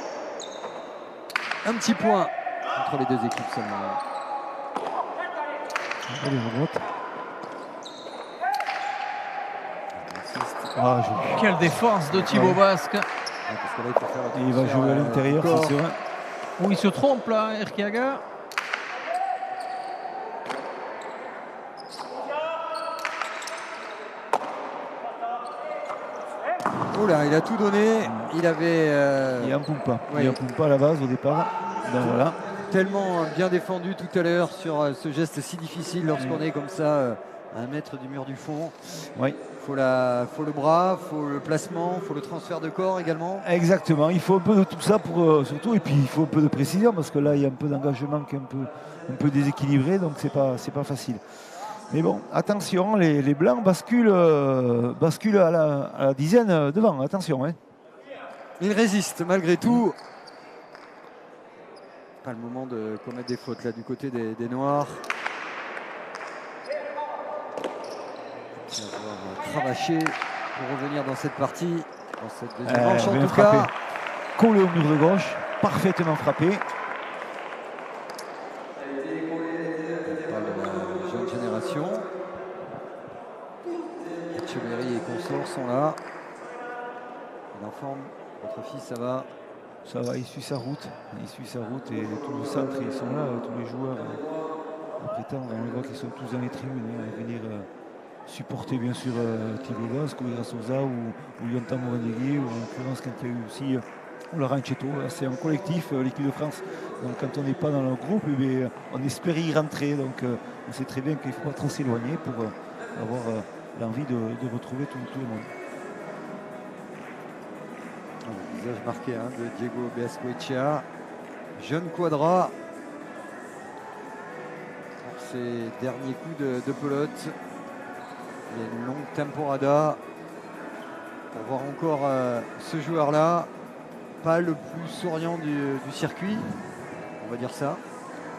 Un petit point entre les 2 équipes seulement. Quelle défense de Thibaut Basque. Parce que là, il faut faire et il va jouer à l'intérieur, c'est sûr. Où il se trompe là, Erkiaga. Oula, il a tout donné. Il avait. Il y a un Pumpa. Oui. Il y a un Pumpa à la base au départ. Donc voilà. Tellement bien défendu tout à l'heure sur ce geste si difficile lorsqu'on est comme ça à 1 mètre du mur du fond. Oui. Faut le bras, faut le placement, faut le transfert de corps également. Exactement, il faut un peu de tout ça pour surtout, et puis il faut un peu de précision parce que là il y a un peu d'engagement qui est un peu déséquilibré, donc c'est pas facile. Mais bon, attention, les blancs basculent à la dizaine devant, attention. Hein. Il résiste malgré tout. Pas le moment de commettre des fautes là du côté des Noirs. On va devoir cravacher pour revenir dans cette partie, dans cette deuxième manche en tout frappé. cas. Collé au mur de gauche, parfaitement frappé. On parle de la jeune génération. Echeverry et consorts sont là. Il informe, votre fils, ça va? Ça va, il suit sa route. Il suit sa route et tout le centre, ils sont là, tous les joueurs. Après temps, on voit qu'ils sont tous dans les tribunes, à venir supporter bien sûr Thibaut Basque, ou Irasosa, ou Lyon Tamborandegui, ou en l'occurrence quand il y a eu aussi Laurent Chetto. C'est un collectif, l'équipe de France. Donc quand on n'est pas dans le groupe, on espère y rentrer. Donc on sait très bien qu'il ne faut pas trop s'éloigner pour avoir l'envie de retrouver tout le monde. Le visage marqué de Diego Beascochea. Jeune Quadra. Pour ses derniers coups de pelote. Il y a une longue temporada. Pour voir encore ce joueur-là. Pas le plus souriant du circuit. On va dire ça.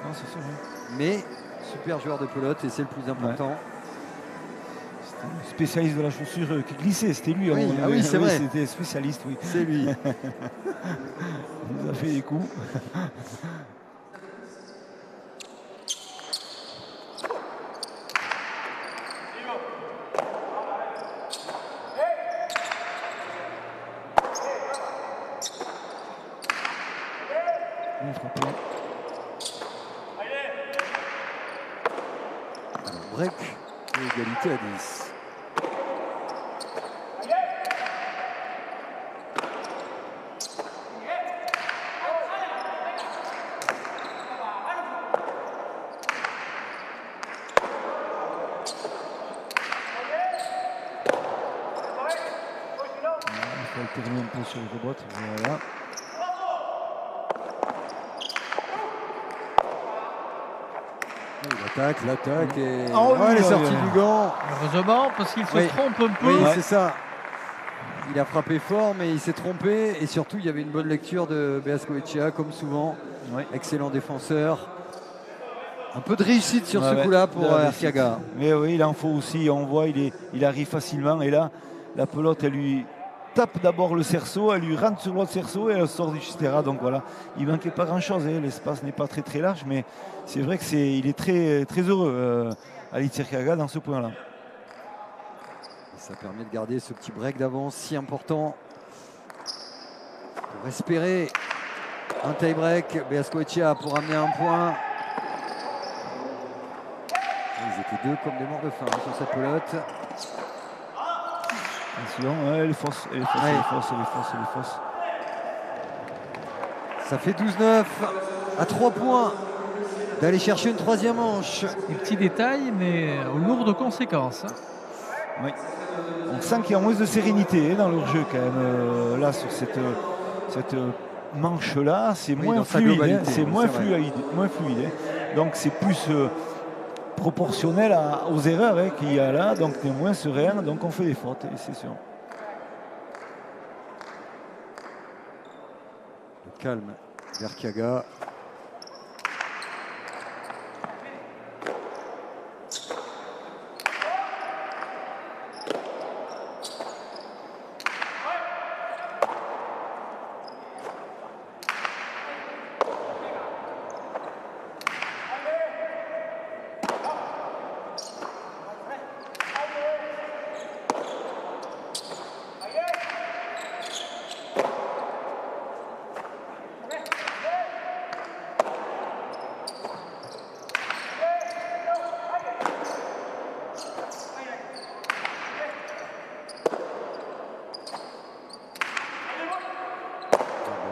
Non, c'est sûr. Hein. Mais super joueur de pelote et c'est le plus important. Ouais. C'était le spécialiste de la chaussure qui glissait, c'était lui. Oui, oui, c'est vrai. C'était spécialiste, oui. C'est lui. Il nous a fait des coups. Bien frappé. Alors, break et égalité à 10. alterner un peu sur le rebot. Voilà. L'attaque et Oh, oui, elle est oui, sortie oui. du gant. Heureusement, parce qu'il se Oui. trompe un peu. Oui, Ouais. c'est ça. Il a frappé fort, mais il s'est trompé. Et surtout, il y avait une bonne lecture de Beascoechea, comme souvent. Ouais. Excellent défenseur. Un peu de réussite sur ce Ouais, coup-là de pour la réussite. Arteaga. Mais oui, il en faut aussi. On voit, il arrive facilement. Et là, la pelote, elle lui tape d'abord le cerceau, elle lui rentre sur l'autre cerceau et elle sort du Chistera. Donc voilà, il manquait pas grand-chose. L'espace n'est pas très très large, mais c'est vrai il est très très heureux, Ali Arteaga, dans ce point-là. Ça permet de garder ce petit break d'avance si important pour espérer un tie-break. Beascoechea pour amener un point. Ils étaient deux comme des morts de faim sur cette pelote. Attention, elle est fausse, elle est fausse, Ouais. elle est fausse, elle est fausse, elle est fausse. Ça fait 12-9 à 3 points d'aller chercher une troisième manche. Des petits détails, mais lourdes conséquences. Oui. On sent qu'il y a moins de sérénité dans leur jeu quand même. Là, sur cette manche-là, c'est Oui, moins dans sa fluide. globalité, C'est oui, moins c'est vrai. fluide. Donc c'est plus proportionnel aux erreurs qu'il y a là. Donc on est moins serein, donc on fait des fautes, et c'est sûr. Le calme d'Arteaga.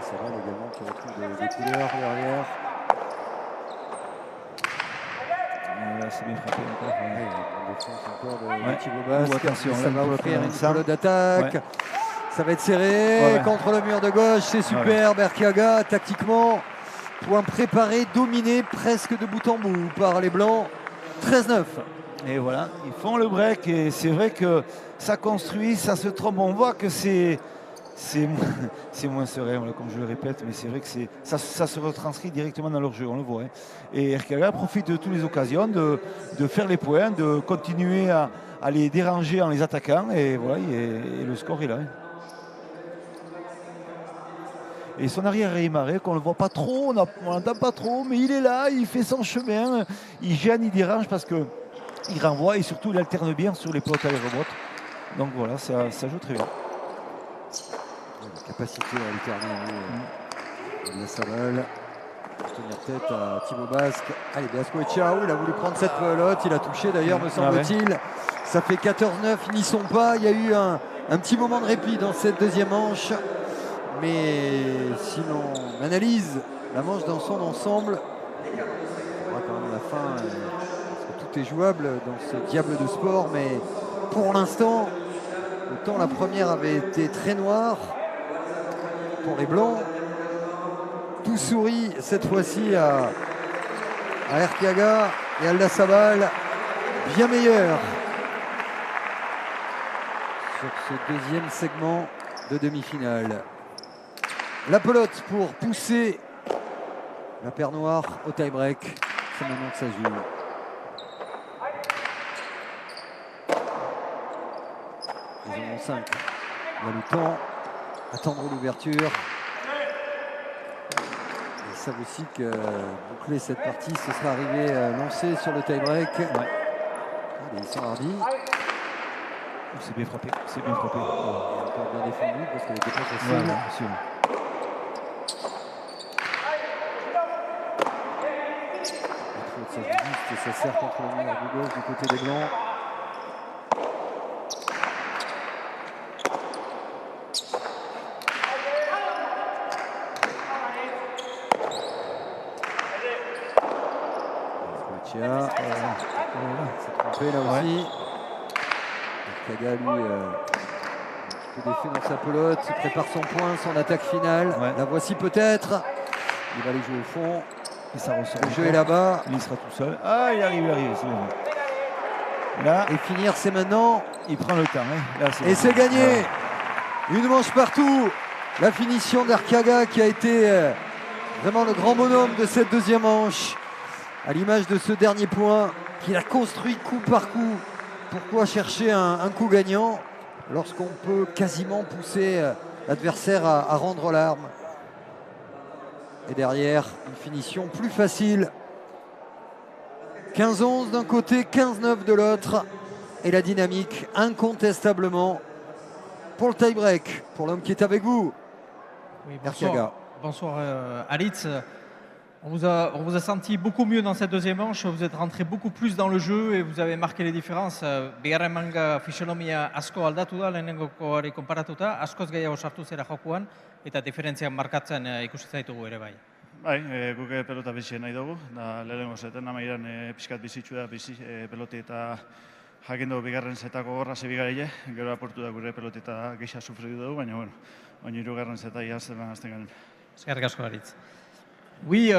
Sabal également qui retrouve des couleurs derrière. Là, c'est bien frappé encore. Ouais, on défense encore de Ouais. Thibaut Ou Basque. attention, Ça là, va une offrir pelote une dans le pelote d'attaque. Ouais. Ça va être serré Ouais. contre le mur de gauche. C'est superbe. Arteaga, tactiquement, point préparé, dominé presque de bout en bout par les Blancs. 13-9. Et voilà, ils font le break et c'est vrai que ça construit, ça se trompe. On voit que c'est moins serein, voilà, comme je le répète, mais c'est vrai que ça se retranscrit directement dans leur jeu, on le voit. Hein. Et Arteaga profite de toutes les occasions de faire les points, de continuer à les déranger en les attaquant. Et voilà, et le score est là. Hein. Et son arrière est marré, qu'on ne le voit pas trop, on n'entend pas trop, mais il est là, il fait son chemin, il gêne, il dérange parce qu'il renvoie et surtout il alterne bien sur les pelotes à les rebotes. Donc voilà, ça joue très bien. La capacité à alterner de la Sabal. Tenir tête à Thibaut Basque. Allez, Beascoechea, il a voulu prendre cette pelote, il a touché d'ailleurs, me semble-t-il. Ça fait 14-9, ils n'y sont pas. Il y a eu un petit moment de répit dans cette deuxième manche. Mais si l'on analyse la manche dans son ensemble, on verra quand même la fin, parce que tout est jouable dans ce diable de sport. Mais pour l'instant, autant la première avait été très noire pour les Blancs, tout sourit cette fois-ci à Arteaga et Alda Sabal, bien meilleur sur ce deuxième segment de demi-finale. La pelote pour pousser la paire noire au tie-break. C'est maintenant que ça joue. Ils en ont 5. Il y a le temps. Attendre l'ouverture. Ils savent aussi que boucler cette partie, ce sera arrivé lancé sur le tie-break. Ouais. Allez, ils sont hardis. C'est bien frappé, c'est bien frappé. Encore bien défendu parce qu'elle n'était pas facile. Ouais, bien sûr. Ça se booste et ça sert contre le mur du gauche du côté des Blancs. Arteaga s'est trompé là aussi. Arteaga lui peu d'effet dans sa pelote, il prépare son point, son attaque finale. Ouais. La voici peut-être. Il va aller jouer au fond. Et ça ressort. Le jeu est là-bas. Il sera tout seul. Ah, il arrive, c'est bon. Là, Et finir, c'est maintenant. il prend le temps. Hein. Là, Et c'est gagné. Une manche partout. La finition d'Arkiaga qui a été vraiment le grand bonhomme de cette deuxième manche. À l'image de ce dernier point qu'il a construit coup par coup. Pourquoi chercher un coup gagnant lorsqu'on peut quasiment pousser l'adversaire à rendre l'arme? Et derrière, une finition plus facile. 15-11 d'un côté, 15-9 de l'autre. Et la dynamique, incontestablement, pour le tie-break, pour l'homme qui est avec vous, Oui, Arkiaga. bonsoir Alitz. On vous a senti beaucoup mieux dans cette deuxième manche. Vous êtes rentré beaucoup plus dans le jeu et vous avez marqué les différences. Bigarren manga fisionomia asko aldatu da lehenengokoari konparatuta, askoz gehiago sartu zera jokuan eta diferentziak markatzen ikusi zaitugu ere bai. Bai, guk pelota bizi nahi dugu, da lehenengo zeten amairan pixkat bizitxu da peloti eta jakin dugu bigarren zetako gorra zebigarile, gero aportu da gure peloti eta geisha sufridu dugu, baina hirugarren zeta iazten azten garen. Eskerrik asko Alitz. Oui,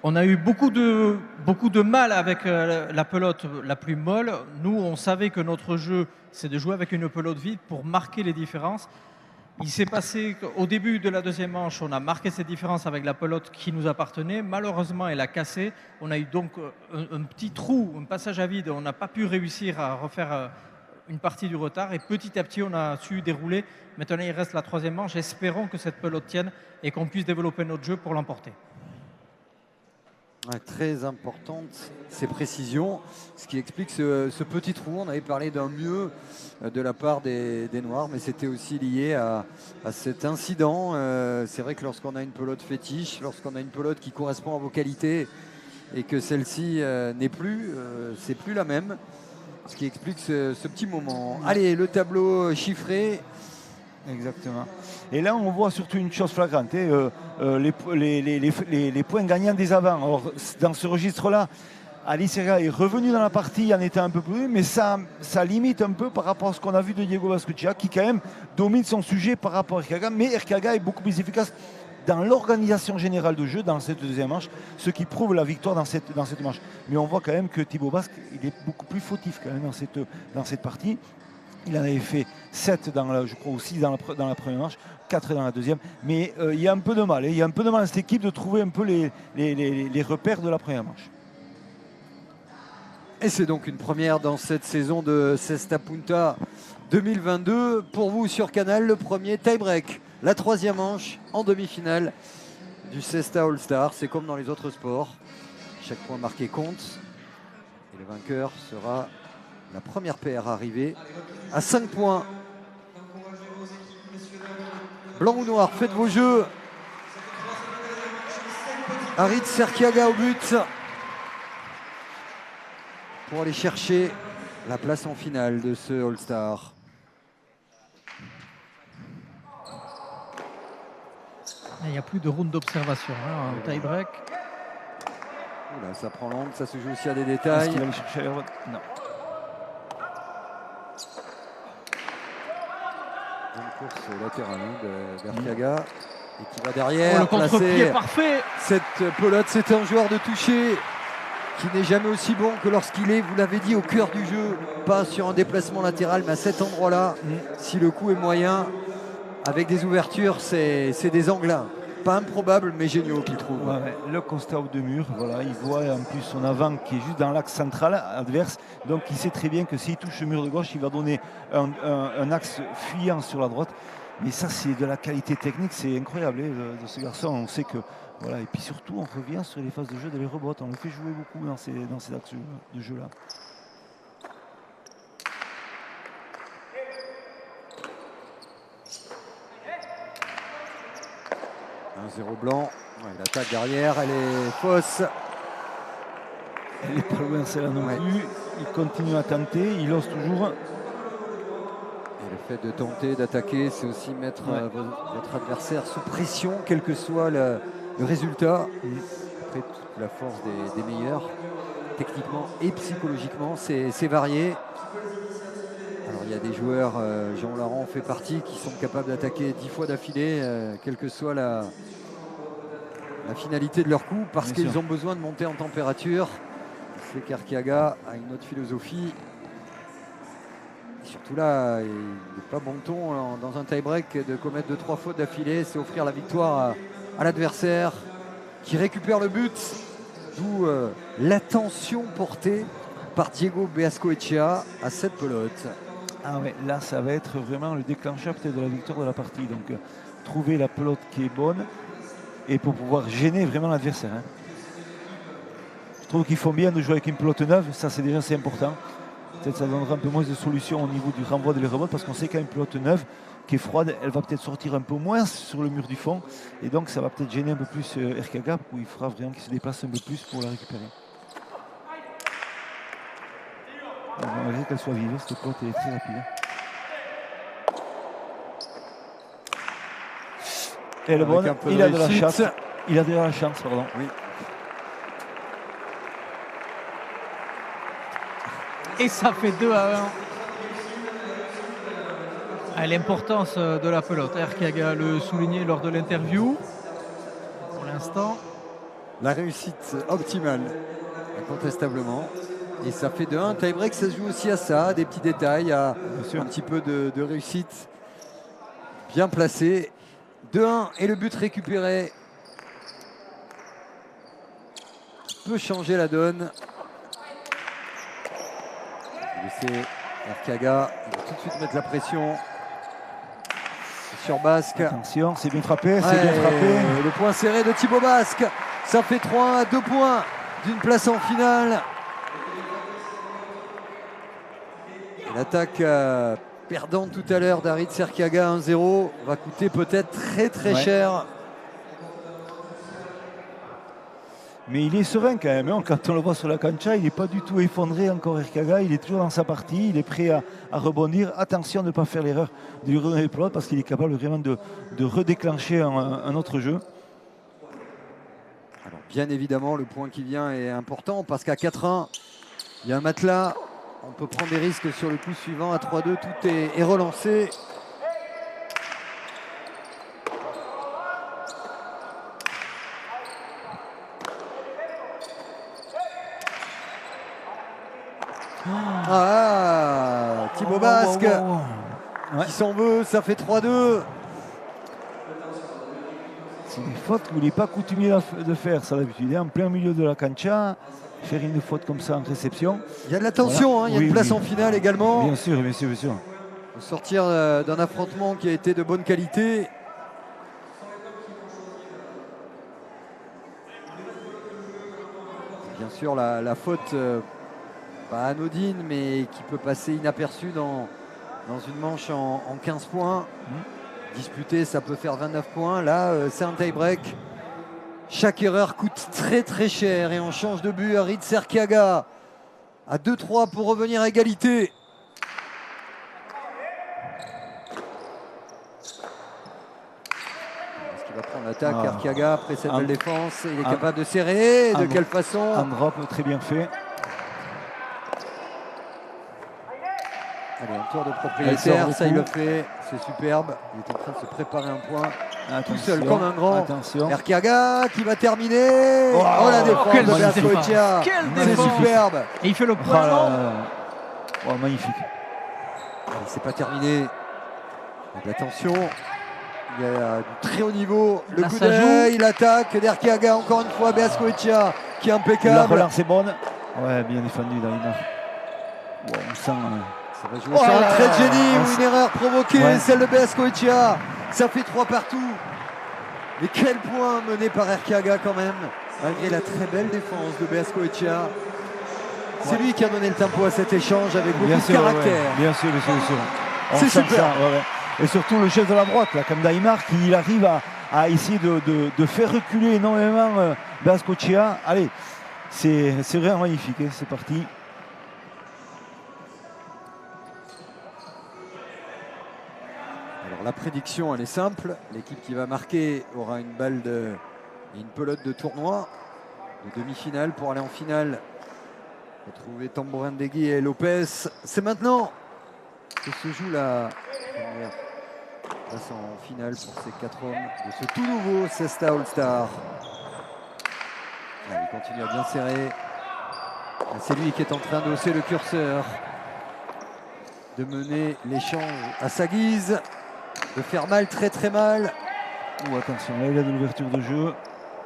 on a eu beaucoup de mal avec la pelote la plus molle. Nous, on savait que notre jeu, c'est de jouer avec une pelote vide pour marquer les différences. Il s'est passé qu'au début de la deuxième manche, on a marqué cette différence avec la pelote qui nous appartenait. Malheureusement, elle a cassé. On a eu donc un petit trou, un passage à vide. On n'a pas pu réussir à refaire une partie du retard. Et petit à petit, on a su dérouler. Maintenant, il reste la troisième manche. Espérons que cette pelote tienne et qu'on puisse développer notre jeu pour l'emporter. Ouais, très importante ces précisions, ce qui explique ce petit trou. On avait parlé d'un mieux de la part des Noirs, mais c'était aussi lié à cet incident. C'est vrai que lorsqu'on a une pelote fétiche, lorsqu'on a une pelote qui correspond à vos qualités et que celle-ci n'est plus, c'est plus la même, ce qui explique ce petit moment. Allez, le tableau chiffré. Exactement. Et là, on voit surtout une chose flagrante, les points gagnants des avants. Alors, dans ce registre-là, Aliceaga est revenu dans la partie en étant un peu plus, mais ça limite un peu par rapport à ce qu'on a vu de Diego Bascuccia, qui quand même domine son sujet par rapport à Arkiaga, mais Arkiaga est beaucoup plus efficace dans l'organisation générale de jeu dans cette deuxième manche, ce qui prouve la victoire dans cette manche. Mais on voit quand même que Thibaut Basque, il est beaucoup plus fautif quand même dans cette partie. Il en avait fait 7 je crois aussi dans la première manche, 4 dans la deuxième. Mais il y a un peu de mal. Il y a un peu de mal à cette équipe de trouver un peu les repères de la première manche. Et c'est donc une première dans cette saison de Cesta Punta 2022. Pour vous sur Canal, le premier tie-break. La troisième manche en demi-finale du Cesta All-Star. C'est comme dans les autres sports. Chaque point marqué compte. Et le vainqueur sera la première paire arrivée à 5 points. Blanc ou noir, faites vos jeux. Aritz Arkiaga au but pour aller chercher la place en finale de ce All-Star. Il n'y a plus de round d'observation, en tie-break. Oula, ça prend l'angle, ça se joue aussi à des détails. Est-ce qu'il va aller chercher la droite ? Non. Une course latérale d'Arkiaga et qui va derrière Le contre-pied placer parfait. cette pelote. C'est un joueur de toucher qui n'est jamais aussi bon que lorsqu'il est, vous l'avez dit, au cœur du jeu, pas sur un déplacement latéral, mais à cet endroit-là, si le coup est moyen, avec des ouvertures, c'est des anglins. Pas improbables, mais géniaux qu'il trouve. Ouais, le constat de mur, voilà, il voit en plus son avant qui est juste dans l'axe central adverse, donc il sait très bien que s'il touche le mur de gauche, il va donner un axe fuyant sur la droite. Mais ça, c'est de la qualité technique, c'est incroyable de ce garçon. On sait que, voilà, et puis surtout, on revient sur les phases de jeu de les rebotes. On le fait jouer beaucoup dans ces axes de jeu-là. Un 0 blanc. Ouais, l'attaque derrière, elle est fausse. Elle n'est pas loin, celle-là non plus. Il continue à tenter, il ose toujours. Et le fait de tenter, d'attaquer, c'est aussi mettre votre adversaire sous pression, quel que soit le résultat. Après, toute la force des meilleurs, techniquement et psychologiquement, c'est varié. Alors, il y a des joueurs, Jean Laurent en fait partie, qui sont capables d'attaquer 10 fois d'affilée, quelle que soit la finalité de leur coup, parce qu'ils ont besoin de monter en température. C'est qu'Arkiaga a une autre philosophie. Et surtout là, il n'est pas bon ton dans un tie-break de commettre 2-3 fautes d'affilée. C'est offrir la victoire à l'adversaire qui récupère le but. D'où l'attention portée par Diego Beascoechea à cette pelote. Ah ouais, là ça va être vraiment le déclencheur peut-être de la victoire de la partie. Donc trouver la pelote qui est bonne et pour pouvoir gêner vraiment l'adversaire. Hein. Je trouve qu'ils font bien de jouer avec une pelote neuve, ça c'est déjà assez important. Peut-être ça donnera un peu moins de solutions au niveau du renvoi de les remontes parce qu'on sait qu'une pelote neuve qui est froide, elle va peut-être sortir un peu moins sur le mur du fond et donc ça va peut-être gêner un peu plus Arkiaga où il fera vraiment qu'il se déplace un peu plus pour la récupérer. Malgré qu'elle soit vive, cette pelote est très rapide. Et le bon, il a de la chance. Il a de la chance, pardon. Oui. Et ça fait 2-1. L'importance de la pelote. Arkiaga le soulignait lors de l'interview. Pour l'instant, La réussite optimale, incontestablement. Et ça fait 2-1. Tie-break, ça se joue aussi à ça, des petits détails, à un petit peu de réussite bien placée. 2-1 et le but récupéré peut changer la donne. Laisser Arkiaga, il va tout de suite mettre la pression sur Basque. Attention, c'est bien frappé, c'est Ouais, bien frappé. le point serré de Thibaut Basque. Ça fait 3 à 2 points d'une place en finale. L'attaque perdante tout à l'heure d'Aritz Arkiaga 1-0 va coûter peut-être très cher. Mais il est serein quand même. Hein. Quand on le voit sur la cancha, il n'est pas du tout effondré encore Arkiaga. Il est toujours dans sa partie. Il est prêt à rebondir. Attention de ne pas faire l'erreur du redonner le pelote parce qu'il est capable vraiment de redéclencher un autre jeu. Alors, bien évidemment, le point qui vient est important parce qu'à 4-1, il y a un matelas. On peut prendre des risques sur le coup suivant. À 3-2, tout est relancé. Ah, Thibaut Basque qui s'en veut, ça fait 3-2. C'est des fautes qu'il n'est pas coutumier de faire, ça d'habitude. En plein milieu de la cancha, faire une faute comme ça en réception. Il y a de la tension, voilà. Il y a une place en finale également. Bien sûr, bien sûr, bien sûr. Sortir d'un affrontement qui a été de bonne qualité. Bien sûr, la faute, pas anodine, mais qui peut passer inaperçue dans une manche en 15 points. Disputé, ça peut faire 29 points. Là, c'est un tie-break. Chaque erreur coûte très cher et on change de but. Aritz Arkiaga à 2-3 pour revenir à égalité. Est-ce qu'il va prendre l'attaque? Arkiaga, après cette belle défense, il est capable de serrer. De quelle façon? Un drop très bien fait. Allez, un tour de propriétaire, ça il le fait, c'est superbe. Il est en train de se préparer un point. Tout seul comme un grand. Attention. Arkiaga qui va terminer. Oh, la défense de Beascoechea. C'est superbe. Et il fait le point. Magnifique. C'est pas terminé. Il y a de la tension. Il y a du très haut niveau. Le coup d'œil, l'attaque d'Arkiaga encore une fois. Beascoechea qui est impeccable. La relance est bonne. Ouais, bien défendu Daïma. On sent. Ça va jouer sur un trait de génie ou une erreur provoquée, celle de Beascoechea. Ça fait 3 partout. Mais quel point mené par Arkiaga quand même, malgré la très belle défense de Beascoechea. C'est lui qui a donné le tempo à cet échange avec beaucoup de caractère. Bien sûr, bien sûr. C'est super. Et surtout le chef de la droite, là, comme Daïmar, qui arrive à essayer de faire reculer énormément Beascoechea. Allez, c'est vraiment magnifique, hein, c'est parti. Alors la prédiction, elle est simple. L'équipe qui va marquer aura une balle et une pelote de tournoi, de demi-finale pour aller en finale. Retrouver Tamborindegui et Lopez. C'est maintenant. que se joue la première place en finale pour ces 4 hommes de ce tout nouveau Cesta All-Star. Il continue à bien serrer. C'est lui qui est en train d'hausser le curseur, de mener l'échange à sa guise, de faire mal, très très mal. Oh, attention, là il a de l'ouverture de jeu,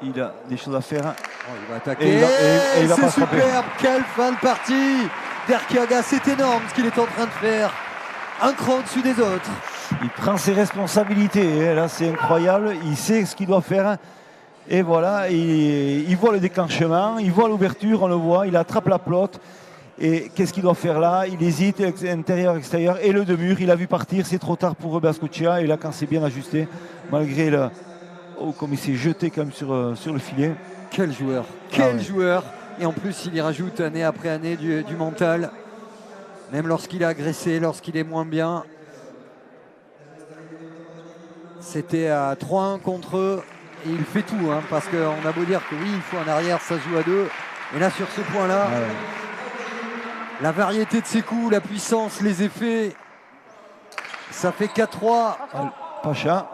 il a des choses à faire. Oh, il va attaquer, et il va c'est pas se tromper. superbe, quelle fin de partie d'Arkeaga, c'est énorme ce qu'il est en train de faire, un cran au-dessus des autres. Il prend ses responsabilités, là c'est incroyable, il sait ce qu'il doit faire. Et voilà, il voit le déclenchement, il voit l'ouverture, on le voit, il attrape la pelote. Et qu'est-ce qu'il doit faire là? Il hésite, intérieur, extérieur, et le deux-murs, il a vu partir, c'est trop tard pour Bascocia. Et là, quand c'est bien ajusté, malgré le... Oh, comme il s'est jeté quand même sur le filet. Quel joueur, quel joueur. Et en plus, il y rajoute année après année du mental. Même lorsqu'il est agressé, lorsqu'il est moins bien. C'était à 3-1 contre eux. Et il fait tout, hein, parce qu'on a beau dire que oui, il faut un arrière, ça se joue à 2. Et là, sur ce point-là, la variété de ses coups, la puissance, les effets, ça fait 4-3. Pacha.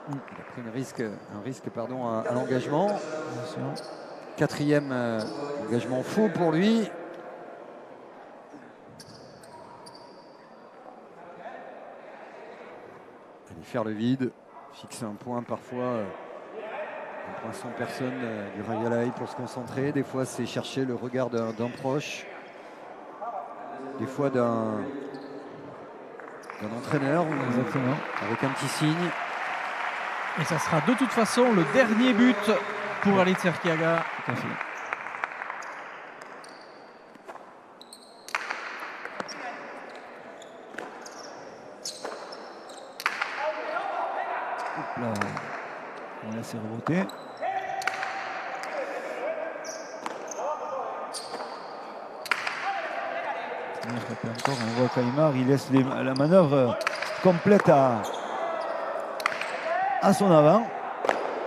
Il a pris un risque à l'engagement. 4e engagement faux pour lui. Aller faire le vide, fixer un point parfois, un point sans personne du Rayalaï pour se concentrer. Des fois, c'est chercher le regard d'un proche. Des fois, d'un entraîneur, avec un petit signe. Et ça sera de toute façon le dernier but pour Alitz Arkeaga. Là, on laisse reboter. Encore, on voit Caïmar, il laisse la manœuvre complète à son avant.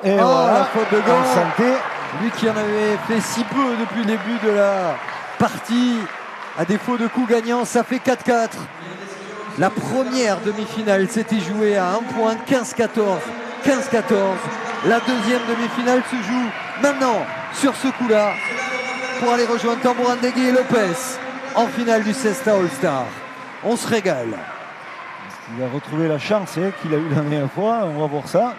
Et voilà, la faute de gant. en santé. Lui qui en avait fait si peu depuis le début de la partie, à défaut de coups gagnants, ça fait 4-4. La première demi-finale s'était jouée à 1 point, 15-14. 15-14. La deuxième demi-finale se joue maintenant sur ce coup-là pour aller rejoindre Tambourandegui et Lopez en finale du Cesta All-Star. On se régale. Il a retrouvé la chance qu'il a eu la dernière fois, on va voir ça.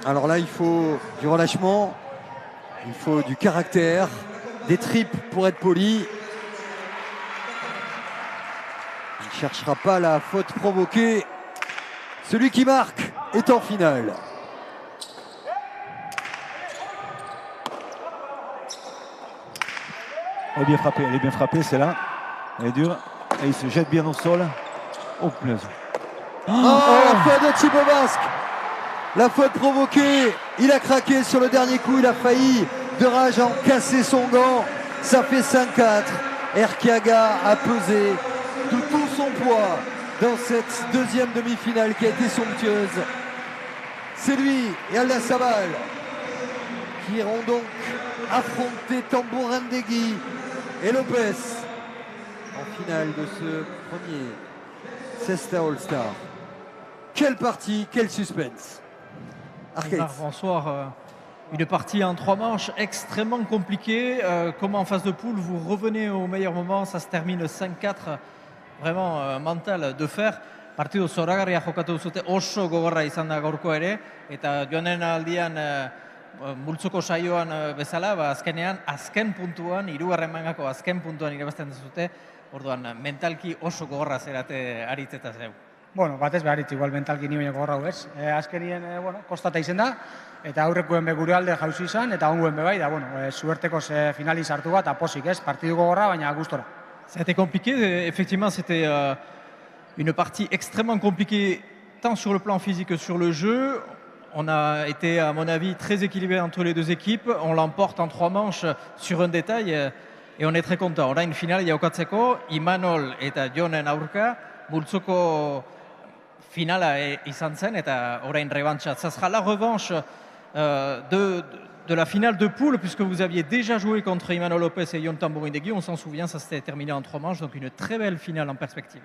Alors là, il faut du relâchement, il faut du caractère, des tripes pour être poli. Il ne cherchera pas la faute provoquée. Celui qui marque est en finale. Elle est bien frappée, c'est là. Elle est dure. Et il se jette bien au sol. Oh, punaise. La faute de Thibaut Basque. La faute provoquée. Il a craqué sur le dernier coup. Il a failli de rage en casser son gant. Ça fait 5-4. Arkeaga a pesé de tout son poids dans cette deuxième demi-finale qui a été somptueuse. C'est lui et Alda Sabal qui iront donc affronter Tambourandegui et Lopez en finale de ce premier Cesta All-Star. Quelle partie, quel suspense. Arcade. Bonsoir. Une partie en 3 manches extrêmement compliquée. Comment en phase de poule vous revenez au meilleur moment? Ça se termine 5-4. Vraiment mental de fer. Partido zoragarria jokatu duzute, oso gogorra izan da gaurko ere, eta joanen aldian multzoko saioan bezala, azkenean, azken puntuan, hirugarren mangako azken puntuan irabazten duzute, orduan mentalki oso gogorra zerate aritzeta zeu. Bueno, batez beharitz, igual mentalki ni baino gogorra ez. Azkenien, kostata izen da, eta aurrekoen be gure alde jauzi izan, eta ongoen be bai, da, suerteko finaliz hartu bat, aposik ez, partidu gogorra, baina gustora. Ça a été compliqué, effectivement c'était une partie extrêmement compliquée tant sur le plan physique que sur le jeu. On a été à mon avis très équilibré entre les deux équipes, on l'emporte en 3 manches sur un détail et on est très content. On a une finale jaukatzeko, Imanol eta Jonen aurka, multzoko finala izan zen eta orain rebantxa. Ça sera la revanche de la finale de poule, puisque vous aviez déjà joué contre Imanol Lopez et Jon Tamborindegi. On s'en souvient, ça s'était terminé en 3 manches, donc une très belle finale en perspective.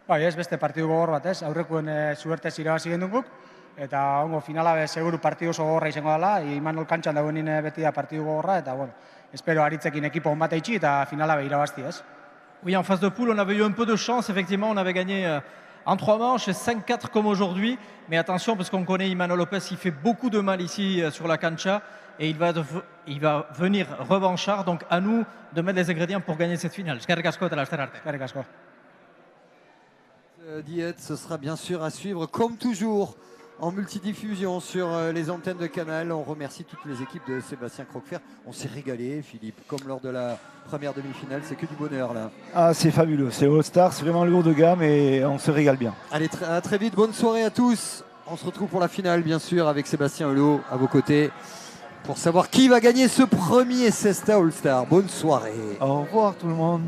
Bai, ez beste partidu gogor bat, ez? Aurrekuen zuertez irabazi gendun guk, eta ongo finala seguru partidu oso gogorra izango dela, Imanol kantxan dagoenin beti da partidu gogorra, eta bueno, espero aritzekin ekipo on bat eitsi eta finala irabazti, ez? Oui, en phase de poule, on avait eu un peu de chance. Effectivement, on avait gagné en 3 manches, 5-4 comme aujourd'hui. Mais attention, parce qu'on connaît Imanol Lopez, il fait beaucoup de mal ici sur la cancha. Et il va venir revanchard. Donc à nous de mettre les ingrédients pour gagner cette finale. Eskerrik asko eta laster arte. Eskerrik asko. Diet, ce sera bien sûr à suivre comme toujours en multidiffusion sur les antennes de Canal. On remercie toutes les équipes de Sébastien Croquefer. On s'est régalé, Philippe, comme lors de la première demi-finale. C'est que du bonheur là. Ah, c'est fabuleux, c'est All-Star, c'est vraiment lourd de gamme et on se régale bien. Allez, à très vite, bonne soirée à tous. On se retrouve pour la finale, bien sûr, avec Sébastien Hulot à vos côtés pour savoir qui va gagner ce premier Cesta All-Star. Bonne soirée. Au revoir tout le monde.